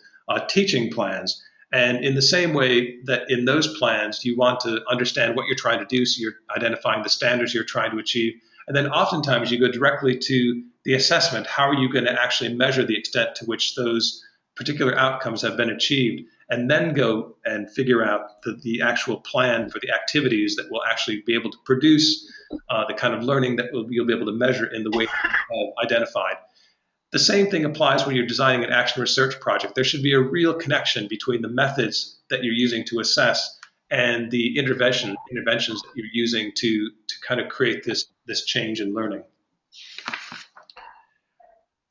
teaching plans. And in the same way that in those plans, you want to understand what you're trying to do, so you're identifying the standards you're trying to achieve. And then oftentimes you go directly to the assessment. How are you going to actually measure the extent to which those particular outcomes have been achieved? And then go and figure out the actual plan for the activities that will actually be able to produce the kind of learning that you'll be able to measure in the way that you have identified. The same thing applies when you're designing an action research project. There should be a real connection between the methods that you're using to assess and the interventions that you're using to kind of create this change in learning.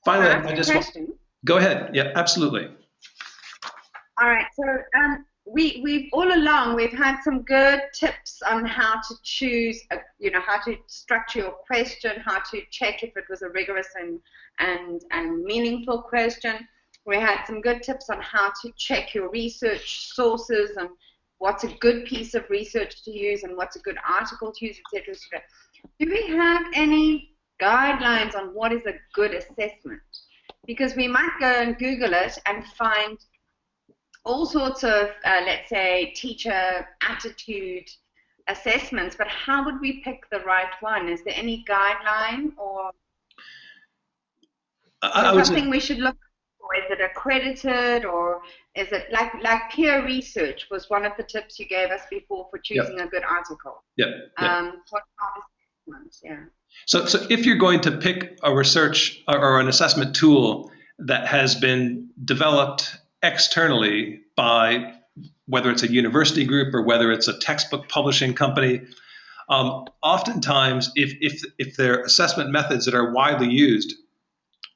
Finally, I just want to go ahead. Yeah, absolutely. All right. So we've all along we've had some good tips on how to choose, how to structure your question, how to check if it was a rigorous and meaningful question. We had some good tips on how to check your research sources and what's a good piece of research to use and what's a good article to use, etc. etc. Do we have any guidelines on what is a good assessment? Because we might go and Google it and find all sorts of, let's say, teacher attitude assessments, but how would we pick the right one? Is there any guideline or something we should look for? Is it accredited, or is it like peer research was one of the tips you gave us before for choosing a good article? Yeah. For assessment, yeah. So if you're going to pick a research or an assessment tool that has been developed externally by whether it's a university group or whether it's a textbook publishing company, oftentimes if they're assessment methods that are widely used,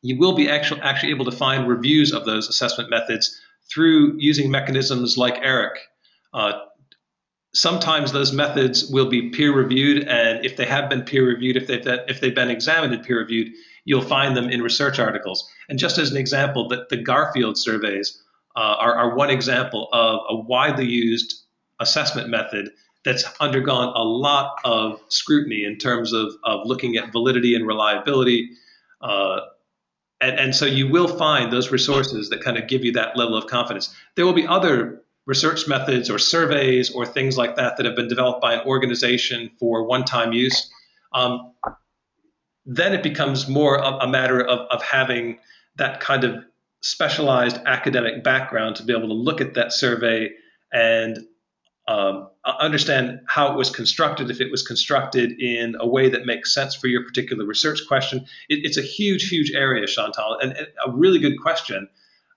you will be actually able to find reviews of those assessment methods through using mechanisms like ERIC. Sometimes those methods will be peer reviewed, and if they have been peer reviewed, if they've been examined and peer reviewed, you'll find them in research articles. And just as an example, the Garfield surveys are one example of a widely used assessment method that's undergone a lot of scrutiny in terms of looking at validity and reliability. And so you will find those resources that kind of give you that level of confidence. There will be other research methods or surveys or things like that that have been developed by an organization for one-time use, then it becomes more a matter of having that kind of specialized academic background to be able to look at that survey and understand how it was constructed, if it was constructed in a way that makes sense for your particular research question. It's a huge, huge area, Chantal, and a really good question,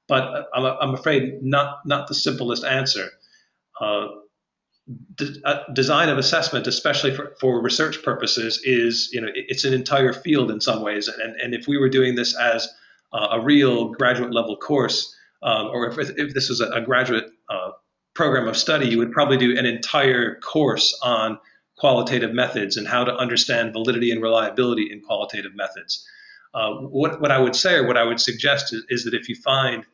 but I'm afraid not the simplest answer. Design of assessment, especially for research purposes, is, it's an entire field in some ways. And if we were doing this as a real graduate level course, or if this was a graduate program of study, you would probably do an entire course on qualitative methods and how to understand validity and reliability in qualitative methods. What I would say, or what I would suggest is that if you find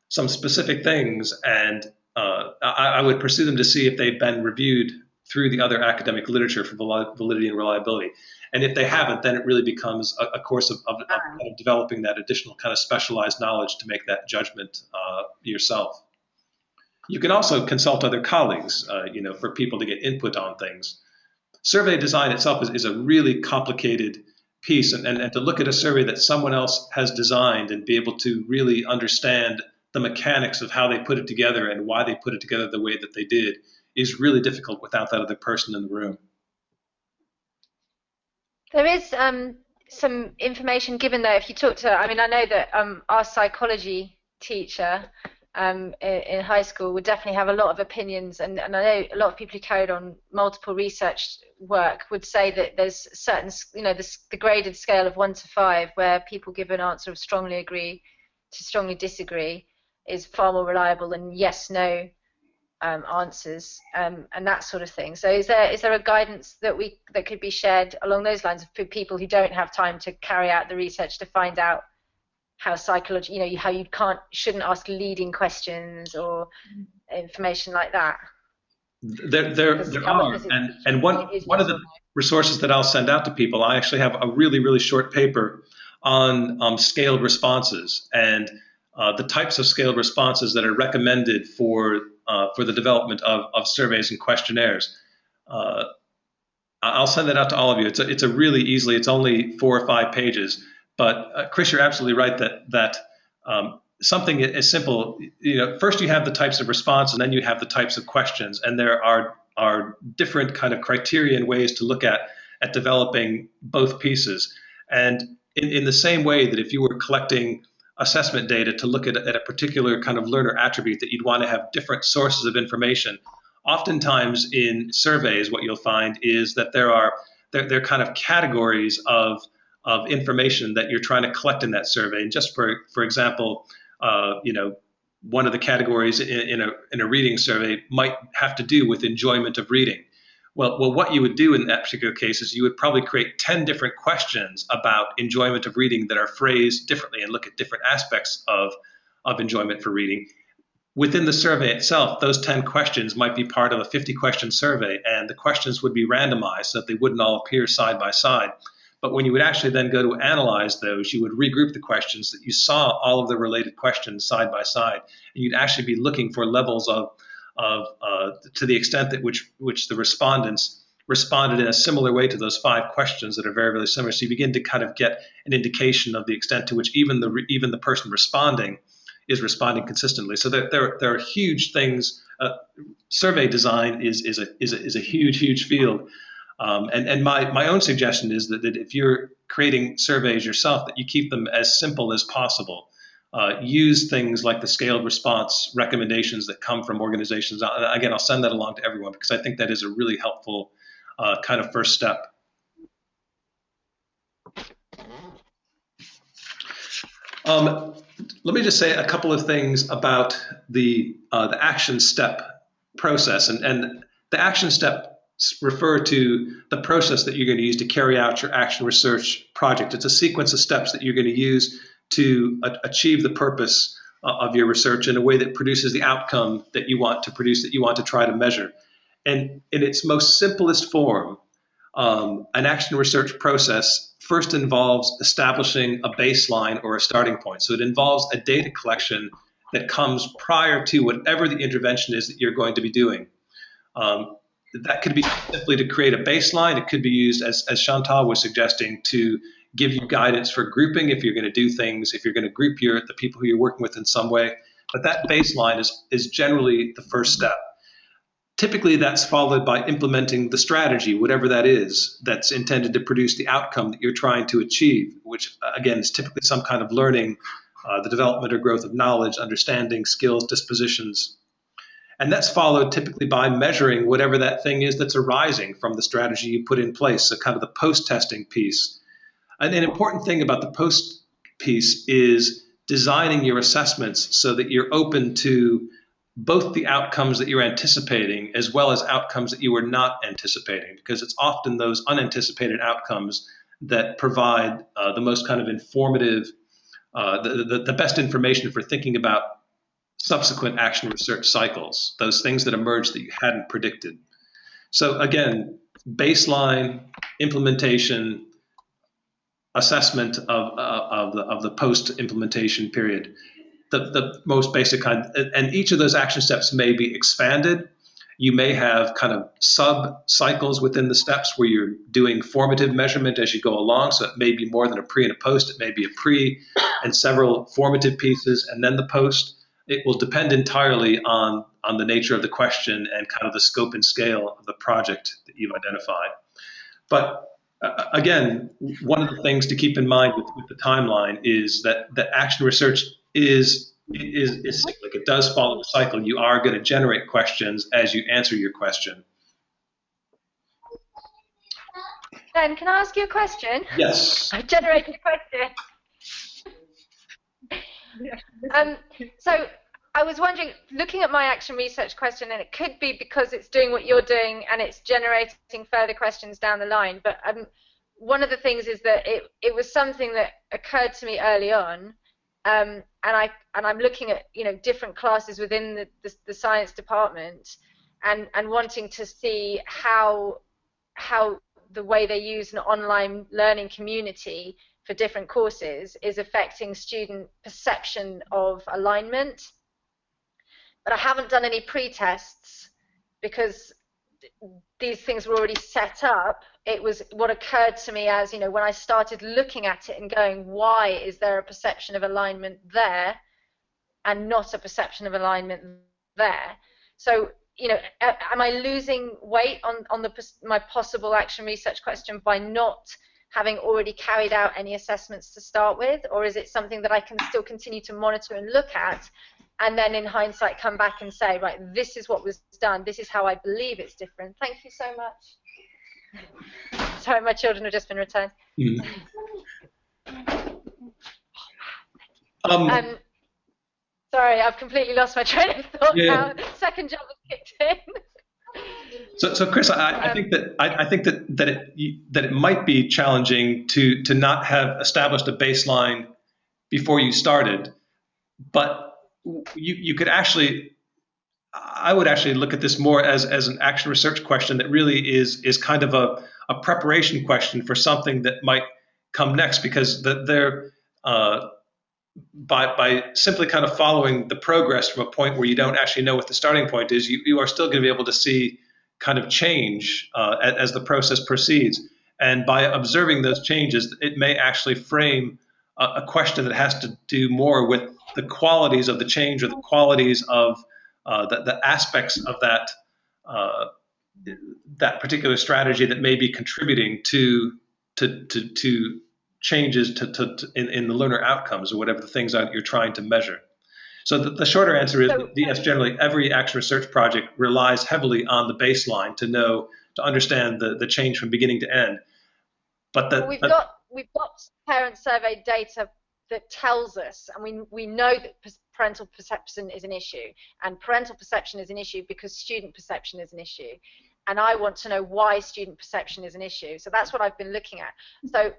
some specific things, and I would pursue them to see if they've been reviewed through the other academic literature for validity and reliability. And if they haven't, then it really becomes a course of developing that additional kind of specialized knowledge to make that judgment yourself. You can also consult other colleagues, for people to get input on things. Survey design itself is a really complicated piece, and to look at a survey that someone else has designed and be able to really understand the mechanics of how they put it together and why they put it together the way that they did is really difficult without that other person in the room. There is some information given though. If you talk to, I know that our psychology teacher in high school would definitely have a lot of opinions, and I know a lot of people who carried on multiple research work would say that there's certain, the graded scale of 1 to 5, where people give an answer of strongly agree to strongly disagree, is far more reliable than yes, no answers, and that sort of thing. So is there a guidance that could be shared along those lines for people who don't have time to carry out the research to find out how psychology, how you shouldn't ask leading questions or information like that? There are, and one of the resources that I'll send out to people, I actually have a really, really short paper on scaled responses and the types of scaled responses that are recommended for the development of surveys and questionnaires. I'll send that out to all of you. It's a really easily, it's only 4 or 5 pages. But Chris, you're absolutely right that something as simple, first you have the types of response, and then you have the types of questions, and there are different kind of criteria and ways to look at developing both pieces. And in the same way that if you were collecting assessment data to look at a particular kind of learner attribute, that you'd want to have different sources of information, oftentimes in surveys what you'll find is that there are kind of categories of information that you're trying to collect in that survey. And just for example, one of the categories in a reading survey might have to do with enjoyment of reading. Well, what you would do in that particular case is you would probably create 10 different questions about enjoyment of reading that are phrased differently and look at different aspects of enjoyment for reading. Within the survey itself, those 10 questions might be part of a 50-question survey, and the questions would be randomized so that they wouldn't all appear side by side. But when you would actually then go to analyze those, you would regroup the questions that you saw all of the related questions side by side, and you'd actually be looking for levels of to the extent that which the respondents responded in a similar way to those 5 questions that are very, very similar. So you begin to kind of get an indication of the extent to which even the person responding is responding consistently. So there are huge things. Survey design is a huge field. And my own suggestion is that if you're creating surveys yourself, that you keep them as simple as possible. Use things like the scaled response recommendations that come from organizations. Again, I'll send that along to everyone because I think that is a really helpful kind of first step. Let me just say a couple of things about the action step process, and the action step refer to the process that you're going to use to carry out your action research project. It's a sequence of steps that you're going to use to achieve the purpose of your research in a way that produces the outcome that you want to produce, that you want to try to measure. And in its most simplest form, an action research process first involves establishing a baseline or a starting point. So it involves a data collection that comes prior to whatever the intervention is that you're going to be doing. That could be simply to create a baseline. It could be used, as Chantal was suggesting, to give you guidance for grouping if you're going to do things, if you're going to group the people who you're working with in some way. But that baseline is generally the first step. Typically, that's followed by implementing the strategy, whatever that is, that's intended to produce the outcome that you're trying to achieve, which, again, is typically some kind of learning, the development or growth of knowledge, understanding, skills, dispositions. And that's followed typically by measuring whatever that thing is that's arising from the strategy you put in place, so kind of the post-testing piece. And an important thing about the post piece is designing your assessments so that you're open to both the outcomes that you're anticipating as well as outcomes that you are not anticipating, because it's often those unanticipated outcomes that provide the most kind of informative, the best information for thinking about subsequent action research cycles, those things that emerge that you hadn't predicted. So again, baseline, implementation, assessment of the post-implementation period, the most basic kind, and each of those action steps may be expanded. You may have kind of sub-cycles within the steps where you're doing formative measurement as you go along, so it may be more than a pre and a post. It may be a pre and several formative pieces, and then the post. It will depend entirely on the nature of the question and kind of the scope and scale of the project that you've identified. But again, one of the things to keep in mind with the timeline is that action research is cyclic. It does follow the cycle. You are going to generate questions as you answer your question. Ben, can I ask you a question? Yes. I generated a question. So I was wondering, looking at my action research question, and it could be because it's doing what you're doing and it's generating further questions down the line, but one of the things is that it was something that occurred to me early on, and I'm looking at different classes within the science department and wanting to see how the way they use an online learning community for different courses is affecting student perception of alignment. But I haven't done any pre-tests because these things were already set up. It was what occurred to me as, when I started looking at it and going, why is there a perception of alignment there and not a perception of alignment there? So, am I losing weight on my possible action research question by not having already carried out any assessments to start with, or is it something that I can still continue to monitor and look at, and then in hindsight come back and say, right, this is what was done, this is how I believe it's different. Thank you so much. Sorry, my children have just been returned. Sorry, I've completely lost my train of thought now. Second job has kicked in. So Chris, I think that it might be challenging to not have established a baseline before you started, but you could actually, I would actually look at this more as an action research question that really is kind of a preparation question for something that might come next, because by simply kind of following the progress from a point where you don't actually know what the starting point is, you are still going to be able to see kind of change as the process proceeds. And by observing those changes, it may actually frame a question that has to do more with the qualities of the change, or the qualities of the aspects of that particular strategy that may be contributing to changes in the learner outcomes, or whatever the things are that you're trying to measure. So the shorter answer is yes, generally every action research project relies heavily on the baseline to understand the change from beginning to end. But we've got parent survey data that tells us, and we know that parental perception is an issue, and parental perception is an issue because student perception is an issue. And I want to know why student perception is an issue. So that's what I've been looking at. So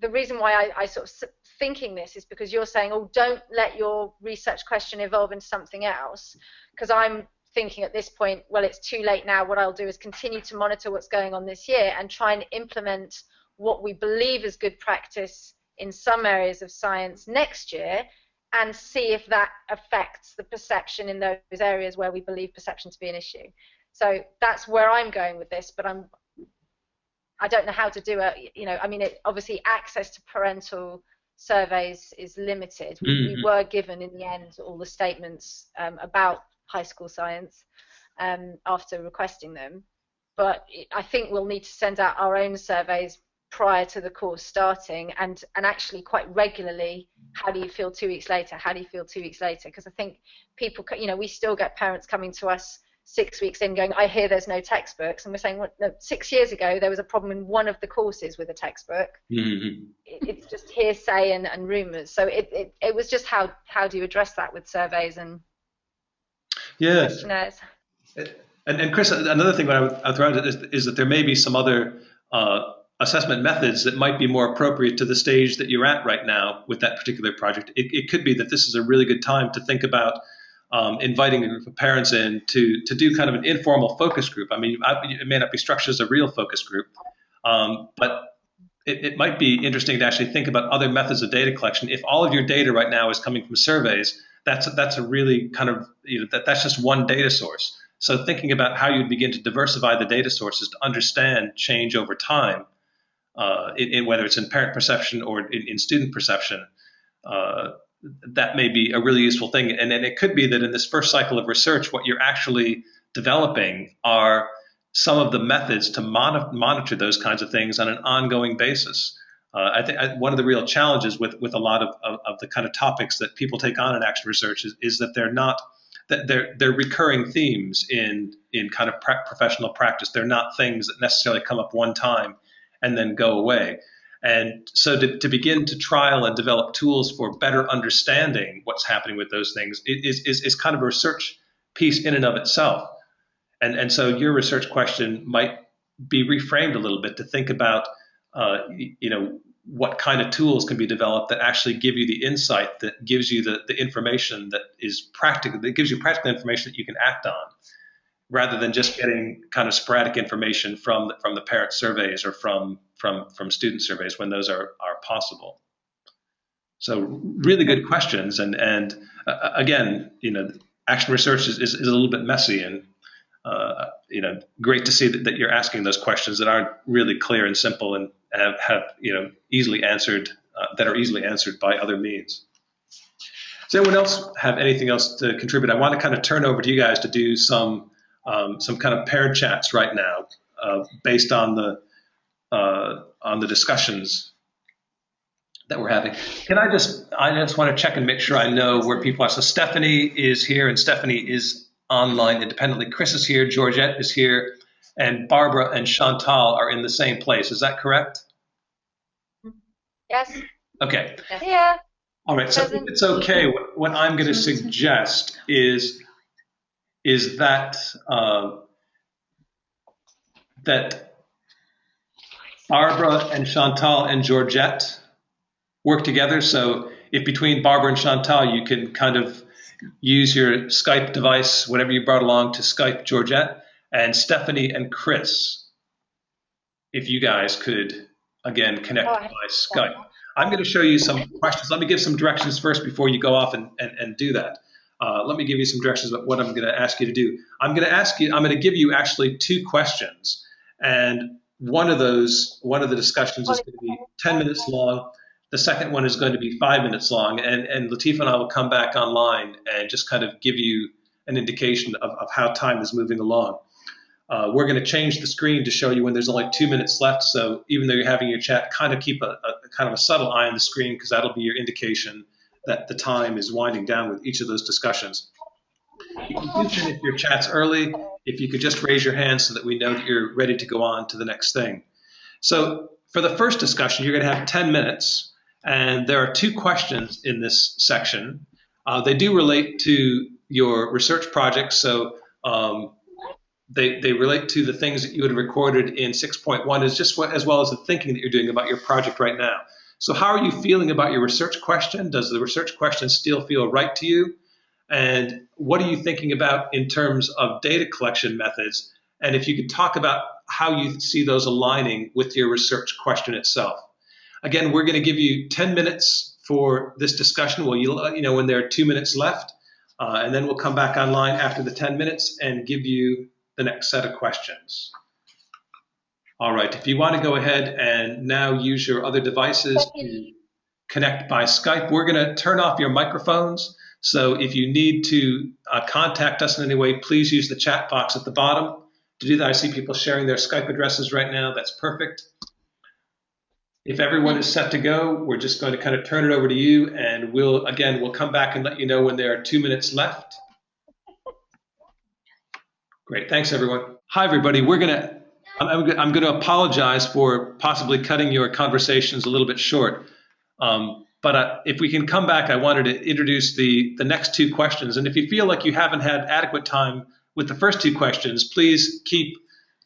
the reason why I sort of thinking this is because you're saying, oh, don't let your research question evolve into something else, because I'm thinking at this point, well, it's too late now. What I'll do is continue to monitor what's going on this year and try and implement what we believe is good practice in some areas of science next year, and see if that affects the perception in those areas where we believe perception to be an issue. So that's where I'm going with this, but I don't know how to do it. I mean, obviously access to parental surveys is limited. We were given in the end all the statements about high school science after requesting them, but I think we'll need to send out our own surveys prior to the course starting, and actually quite regularly. How do you feel 2 weeks later? How do you feel 2 weeks later? Because I think people, we still get parents coming to us 6 weeks in going, I hear there's no textbooks, and we're saying, well, no, 6 years ago there was a problem in one of the courses with a textbook. It's just hearsay and rumours. So it was just how do you address that with surveys and questionnaires? And Chris, another thing that I would throw out is that there may be some other assessment methods that might be more appropriate to the stage that you're at right now with that particular project. It could be that this is a really good time to think about inviting a group of parents in to do kind of an informal focus group. I mean, it may not be structured as a real focus group, but it might be interesting to actually think about other methods of data collection. If all of your data right now is coming from surveys, that's a really kind of, that's just one data source. So thinking about how you'd begin to diversify the data sources to understand change over time, in whether it's in parent perception or in student perception, that may be a really useful thing. And then it could be that in this first cycle of research, what you're actually developing are some of the methods to monitor those kinds of things on an ongoing basis. I think one of the real challenges with a lot of the kind of topics that people take on in action research is that they're recurring themes in kind of professional practice. They're not things that necessarily come up one time and then go away. And so to begin to trial and develop tools for better understanding what's happening with those things is kind of a research piece in and of itself. And so your research question might be reframed a little bit to think about, what kind of tools can be developed that actually give you the insight that gives you the information that is practical, that gives you practical information that you can act on, rather than just getting kind of sporadic information from the parent surveys or from student surveys when those are possible. So really good questions, and again, action research is a little bit messy, and great to see that you're asking those questions that aren't really clear and simple and have easily answered, that are easily answered by other means. Does anyone else have anything else to contribute? I want to kind of turn over to you guys to do some kind of paired chats right now, based on the discussions that we're having. I just want to check and make sure I know where people are. So Stephanie is here, and Stephanie is online independently. Chris is here, Georgette is here, and Barbara and Chantal are in the same place. Is that correct? Yes. Okay. Yeah. All right. So if it's okay, what I'm going to suggest is that that Barbara and Chantal and Georgette work together. So if between Barbara and Chantal, you can kind of use your Skype device, whatever you brought along, to Skype Georgette, and Stephanie and Chris, if you guys could, again, connect by Skype. I'm going to show you some questions. Let me give some directions first before you go off and do that. Let me give you some directions about what I'm going to ask you to do. I'm going to give you actually 2 questions, and one of the discussions is going to be 10 minutes long. The second one is going to be 5 minutes long, and Lateef and I will come back online and just kind of give you an indication of how time is moving along. We're going to change the screen to show you when there's only 2 minutes left, so even though you're having your chat, kind of keep a kind of a subtle eye on the screen, because that'll be your indication that the time is winding down with each of those discussions. You can do finish your chats early if you could just raise your hand so that we know that you're ready to go on to the next thing. So for the first discussion, you're going to have 10 minutes. And there are 2 questions in this section. They do relate to your research projects, so they relate to the things that you would have recorded in 6.1 as well as the thinking that you're doing about your project right now. So how are you feeling about your research question? Does the research question still feel right to you? And what are you thinking about in terms of data collection methods? And if you could talk about how you see those aligning with your research question itself. Again, we're going to give you 10 minutes for this discussion. We'll let you know when there are 2 minutes left, and then we'll come back online after the 10 minutes and give you the next set of questions. All right, if you want to go ahead and now use your other devices to connect by Skype, we're going to turn off your microphones. So if you need to contact us in any way, please use the chat box at the bottom. To do that, I see people sharing their Skype addresses right now. That's perfect. If everyone is set to go, we're just going to kind of turn it over to you, and we'll come back and let you know when there are 2 minutes left. Great, thanks everyone. Hi everybody, I'm going to apologize for possibly cutting your conversations a little bit short. But if we can come back, I wanted to introduce the next 2 questions. And if you feel like you haven't had adequate time with the first 2 questions, please keep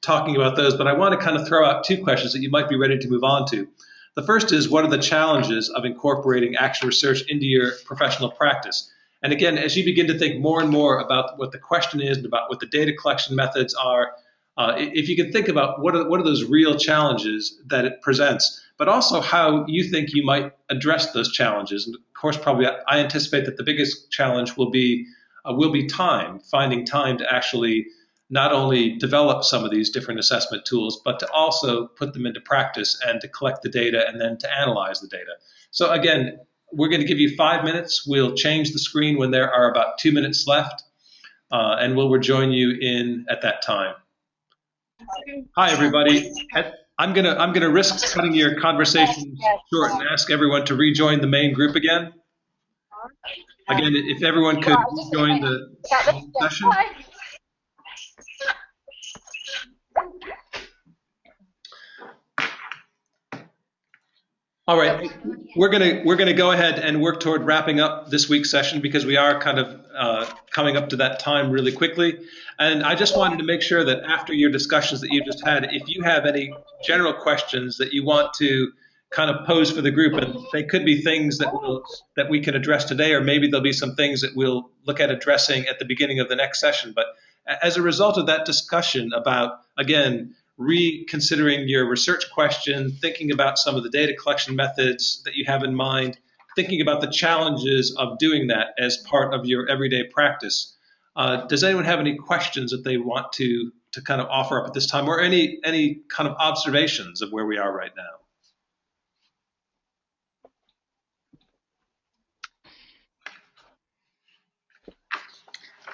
talking about those. But I want to kind of throw out 2 questions that you might be ready to move on to. The first is, what are the challenges of incorporating action research into your professional practice? And again, as you begin to think more and more about what the question is and about what the data collection methods are, if you can think about what are those real challenges that it presents, but also how you think you might address those challenges. And of course, probably I anticipate that the biggest challenge will be time, finding time to actually not only develop some of these different assessment tools, but to also put them into practice and to collect the data and then to analyze the data. So again, we're going to give you 5 minutes. We'll change the screen when there are about 2 minutes left, and we'll rejoin you in at that time. Hi, everybody. I'm gonna risk cutting your conversation short and ask everyone to rejoin the main group again. Again, if everyone could join the session. All right, we're gonna go ahead and work toward wrapping up this week's session because we are kind of coming up to that time really quickly. And I just wanted to make sure that after your discussions that you just had, if you have any general questions that you want to kind of pose for the group, and they could be things that we can address today, or maybe there'll be some things that we'll look at addressing at the beginning of the next session. But as a result of that discussion about, again, reconsidering your research question, thinking about some of the data collection methods that you have in mind, thinking about the challenges of doing that as part of your everyday practice. Does anyone have any questions that they want to kind of offer up at this time, or any kind of observations of where we are right now?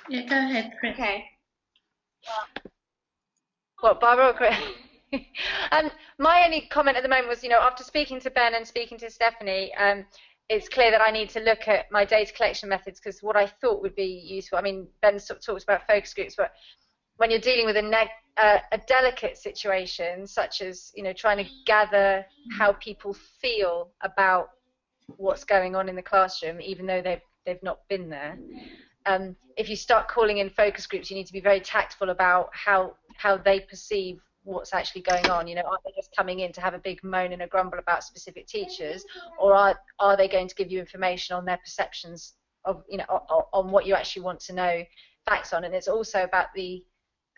Yeah, go ahead, Chris. Okay. Well, Barbara or Chris? My only comment at the moment was, after speaking to Ben and speaking to Stephanie, it's clear that I need to look at my data collection methods, because what I thought would be useful, I mean, Ben talks about focus groups, but when you're dealing with a delicate situation, such as, trying to gather how people feel about what's going on in the classroom, even though they've not been there, if you start calling in focus groups, you need to be very tactful about how they perceive what's actually going on. Are they just coming in to have a big moan and a grumble about specific teachers, or are they going to give you information on their perceptions of, on what you actually want to know facts on? And it's also about the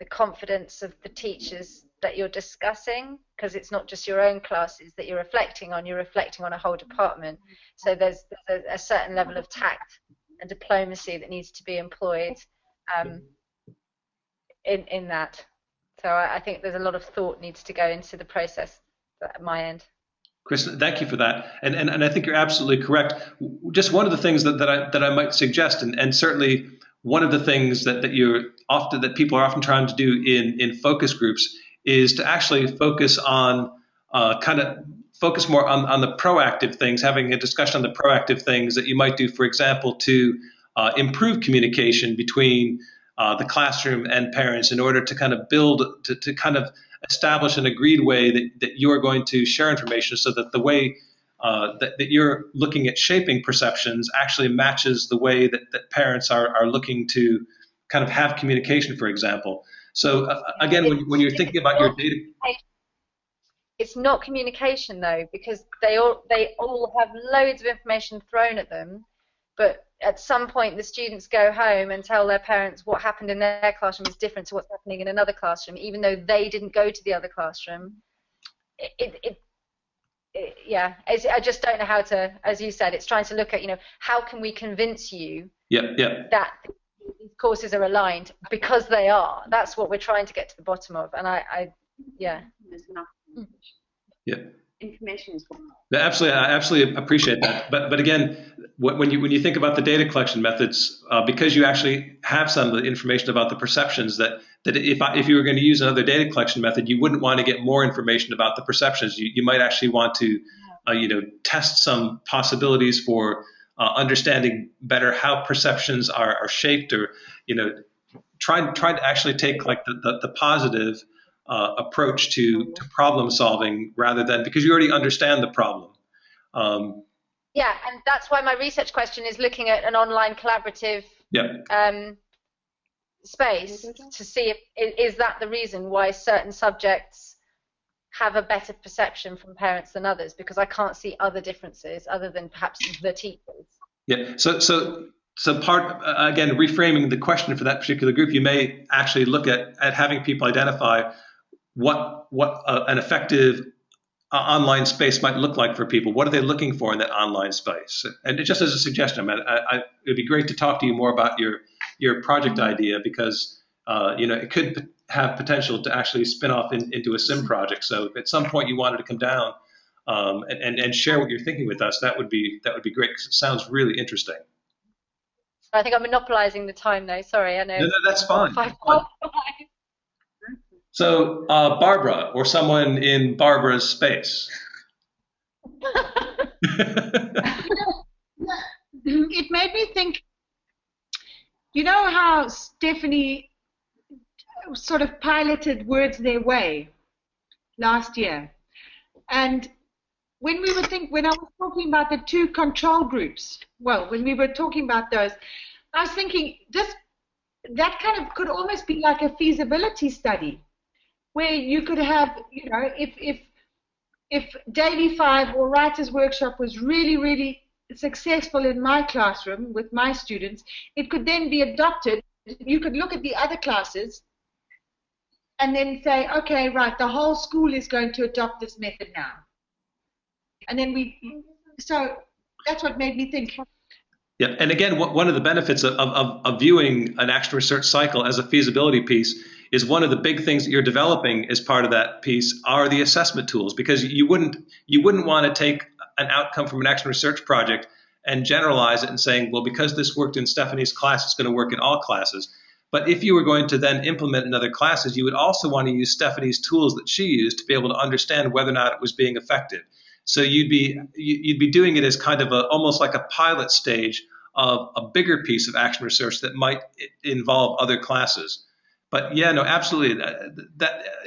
confidence of the teachers that you're discussing, because it's not just your own classes that you're reflecting on a whole department. So there's a certain level of tact and diplomacy that needs to be employed in that. So I think there's a lot of thought needs to go into the process at my end. Chris, thank you for that, and I think you're absolutely correct. Just one of the things that I might suggest, and certainly one of the things that people are often trying to do in focus groups, is to actually focus on focus more on the proactive things, having a discussion on the proactive things that you might do, for example, to improve communication between the classroom and parents, in order to kind of to kind of establish an agreed way that you are going to share information, so that the way that you're looking at shaping perceptions actually matches the way that parents are looking to kind of have communication, for example. So again, when you're thinking about your data... It's not communication, though, because they all have loads of information thrown at them, but at some point the students go home and tell their parents what happened in their classroom is different to what's happening in another classroom, even though they didn't go to the other classroom. It's I just don't know how to, as you said, it's trying to look at, how can we convince you that these courses are aligned, because they are. That's what we're trying to get to the bottom of. And There's enough information is wrong. Absolutely, I absolutely appreciate that. But again, when you think about the data collection methods, because you actually have some of the information about the perceptions, that if you were going to use another data collection method, you wouldn't want to get more information about the perceptions. You might actually want to test some possibilities for understanding better how perceptions are shaped, or try to actually take like the positive approach to problem solving, rather than, because you already understand the problem. And that's why my research question is looking at an online collaborative space to see is that the reason why certain subjects have a better perception from parents than others, because I can't see other differences other than perhaps the teachers. So part, again, reframing the question for that particular group, you may actually look at having people identify what an effective online space might look like for people. What are they looking for in that online space? And just as a suggestion, it'd be great to talk to you more about your project idea, because it could have potential to actually spin off into a sim project. So if at some point you wanted to come down and share what you're thinking with us, that would be great, because it sounds really interesting. I think I'm monopolizing the time though. Sorry, I know. No, that's fine. So Barbara, or someone in Barbara's space. It made me think, how Stephanie sort of piloted Words Their Way last year. And when I was talking about the two control groups, when we were talking about those, I was thinking that kind of could almost be like a feasibility study, where you could have, if Daily 5 or Writers Workshop was really, really successful in my classroom with my students, it could then be adopted. You could look at the other classes and then say, okay, right, the whole school is going to adopt this method now. And then so that's what made me think. Yeah, and again, one of the benefits of viewing an action research cycle as a feasibility piece is one of the big things that you're developing as part of that piece are the assessment tools, because you wouldn't want to take an outcome from an action research project and generalize it and saying, well, because this worked in Stephanie's class, it's going to work in all classes. But if you were going to then implement in other classes, you would also want to use Stephanie's tools that she used to be able to understand whether or not it was being effective. So you'd be doing it as kind of almost like a pilot stage of a bigger piece of action research that might involve other classes. But yeah, no, absolutely.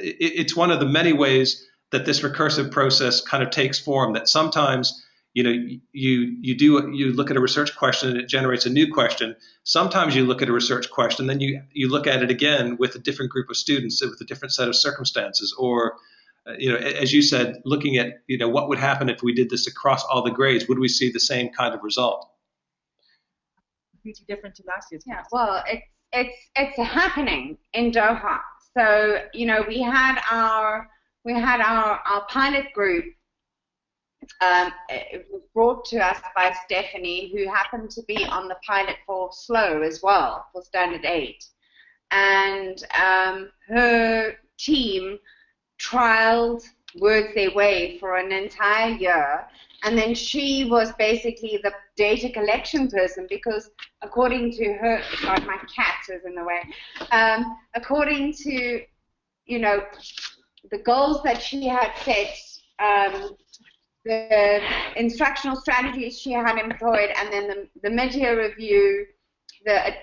It's one of the many ways that this recursive process kind of takes form. That sometimes you look at a research question and it generates a new question. Sometimes you look at a research question, then you look at it again with a different group of students with a different set of circumstances, or as you said, looking at what would happen if we did this across all the grades. Would we see the same kind of result? Completely different to last year's. Yeah, well, it's happening in Doha. So we had our pilot group. It was brought to us by Stephanie, who happened to be on the pilot for SLO as well, for Standard 8, and her team trialed Words Their Way for an entire year, and then she was basically the data collection person, because according to her, sorry, my cat is in the way, according to the goals that she had set, the instructional strategies she had employed, and then the mid-year review, the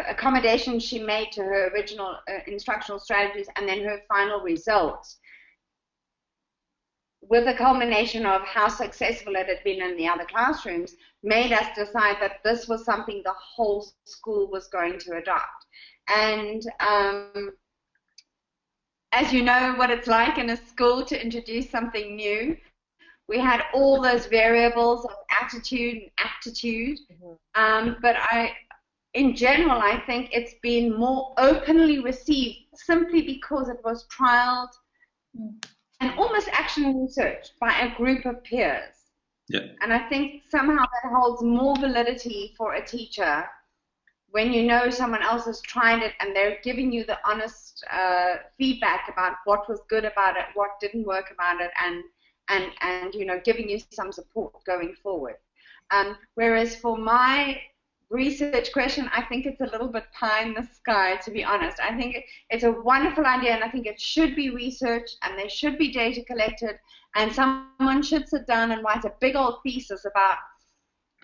accommodations she made to her original instructional strategies, and then her final results, with a culmination of how successful it had been in the other classrooms, made us decide that this was something the whole school was going to adopt. And as you know what it's like in a school to introduce something new, we had all those variables of attitude and aptitude, but in general, I think it's been more openly received simply because it was trialed almost action research by a group of peers. Yeah. And I think somehow that holds more validity for a teacher when you know someone else has tried it and they're giving you the honest feedback about what was good about it, what didn't work about it, and you know, giving you some support going forward. Whereas for my research question, I think it's a little bit pie in the sky, to be honest. I think it's a wonderful idea, and I think it should be researched, and there should be data collected, and someone should sit down and write a big old thesis about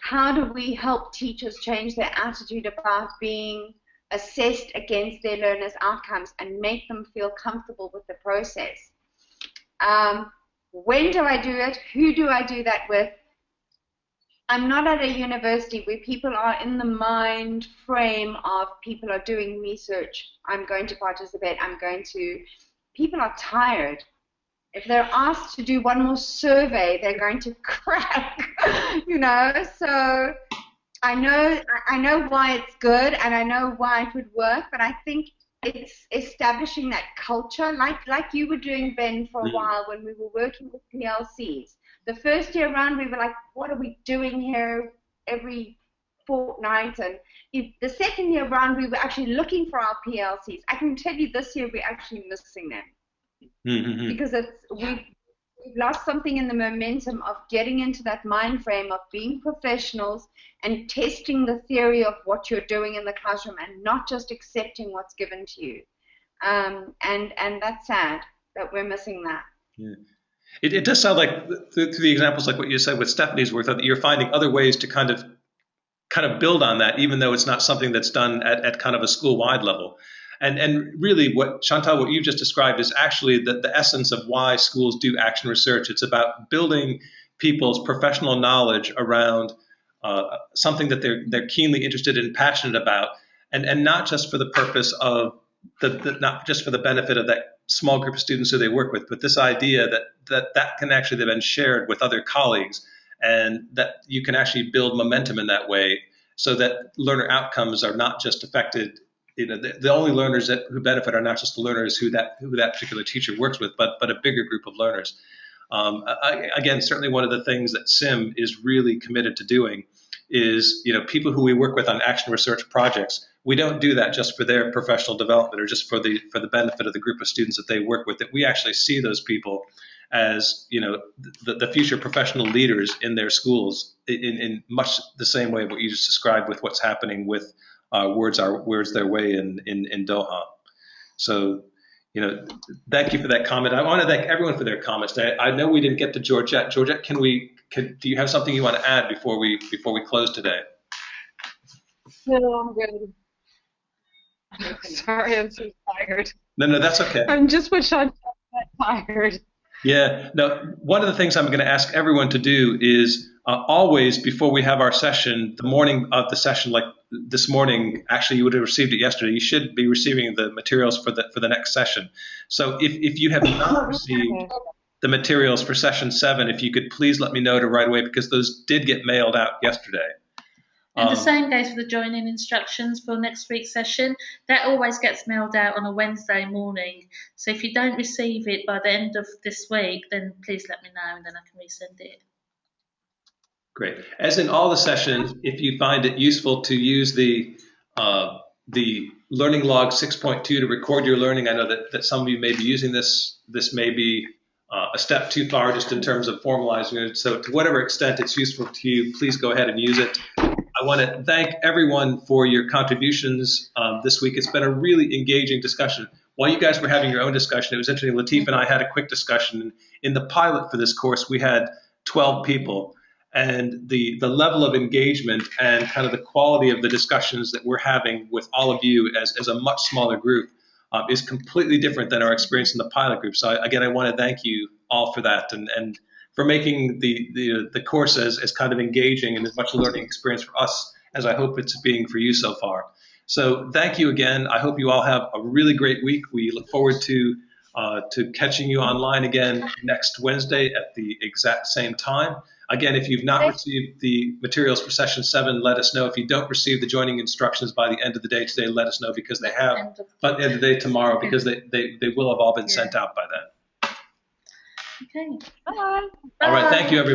how do we help teachers change their attitude about being assessed against their learners' outcomes and make them feel comfortable with the process. When do I do it? Who do I do that with? I'm not at a university where people are in the mind frame of people are doing research. I'm going to participate. People are tired. If they're asked to do one more survey, they're going to crack, you know. So I know why it's good, and I know why it would work, but I think it's establishing that culture, like you were doing, Ben, for a while when we were working with PLCs. The first year around, we were like, what are we doing here every fortnight? And the second year around, we were actually looking for our PLCs. I can tell you this year, we're actually missing them. Because we've lost something in the momentum of getting into that mind frame of being professionals and testing the theory of what you're doing in the classroom and not just accepting what's given to you. And that's sad that we're missing that. Yeah. It does sound like through the examples like what you said with Stephanie's work, that you're finding other ways to kind of build on that, even though it's not something that's done at kind of a school-wide level. And really what, Chantal, what you've just described is actually the essence of why schools do action research. It's about building people's professional knowledge around something that they're keenly interested and passionate about, and not just for the purpose of not just for the benefit of that small group of students who they work with, but this idea that can actually then shared with other colleagues, and that you can actually build momentum in that way so that learner outcomes are not just affected. You know, the only learners who benefit are not just the learners who that particular teacher works with, but a bigger group of learners. Again, certainly one of the things that SIM is really committed to doing is, you know, people who we work with on action research projects, we don't do that just for their professional development or just for the benefit of the group of students that they work with. That we actually see those people as, you know, the future professional leaders in their schools in much the same way what you just described with what's happening with Words Their Way in Doha. So, you know, thank you for that comment. I want to thank everyone for their comments. I know we didn't get to Georgette. Georgette, do you have something you want to add before we close today? No, I'm good. Sorry, I'm so tired. No, that's okay. I'm just what Sean said, tired. Yeah, no, one of the things I'm going to ask everyone to do is always, before we have our session, the morning of the session, like this morning, actually you would have received it yesterday, you should be receiving the materials for the next session. So if you have not received the materials for session 7, if you could please let me know right away, because those did get mailed out yesterday. And the same goes for the join-in instructions for next week's session. That always gets mailed out on a Wednesday morning. So if you don't receive it by the end of this week, then please let me know and then I can resend it. Great. As in all the sessions, if you find it useful to use the Learning Log 6.2 to record your learning, I know that some of you may be using this. This may be a step too far just in terms of formalizing it. So to whatever extent it's useful to you, please go ahead and use it. I want to thank everyone for your contributions this week. It's been a really engaging discussion. While you guys were having your own discussion, it was interesting. Latif and I had a quick discussion. In the pilot for this course, we had 12 people. And the level of engagement and kind of the quality of the discussions that we're having with all of you as a much smaller group is completely different than our experience in the pilot group. So again, I want to thank you all for that and for making the course as kind of engaging and as much a learning experience for us as I hope it's being for you so far. So thank you again. I hope you all have a really great week. We look forward to catching you online again next Wednesday at the exact same time. Again, if you've not received the materials for session 7, let us know. If you don't receive the joining instructions by the end of the day today, let us know, because they have, by the end of the day tomorrow, because they will have all been sent out by then. Okay. Bye. All right, thank you, everybody.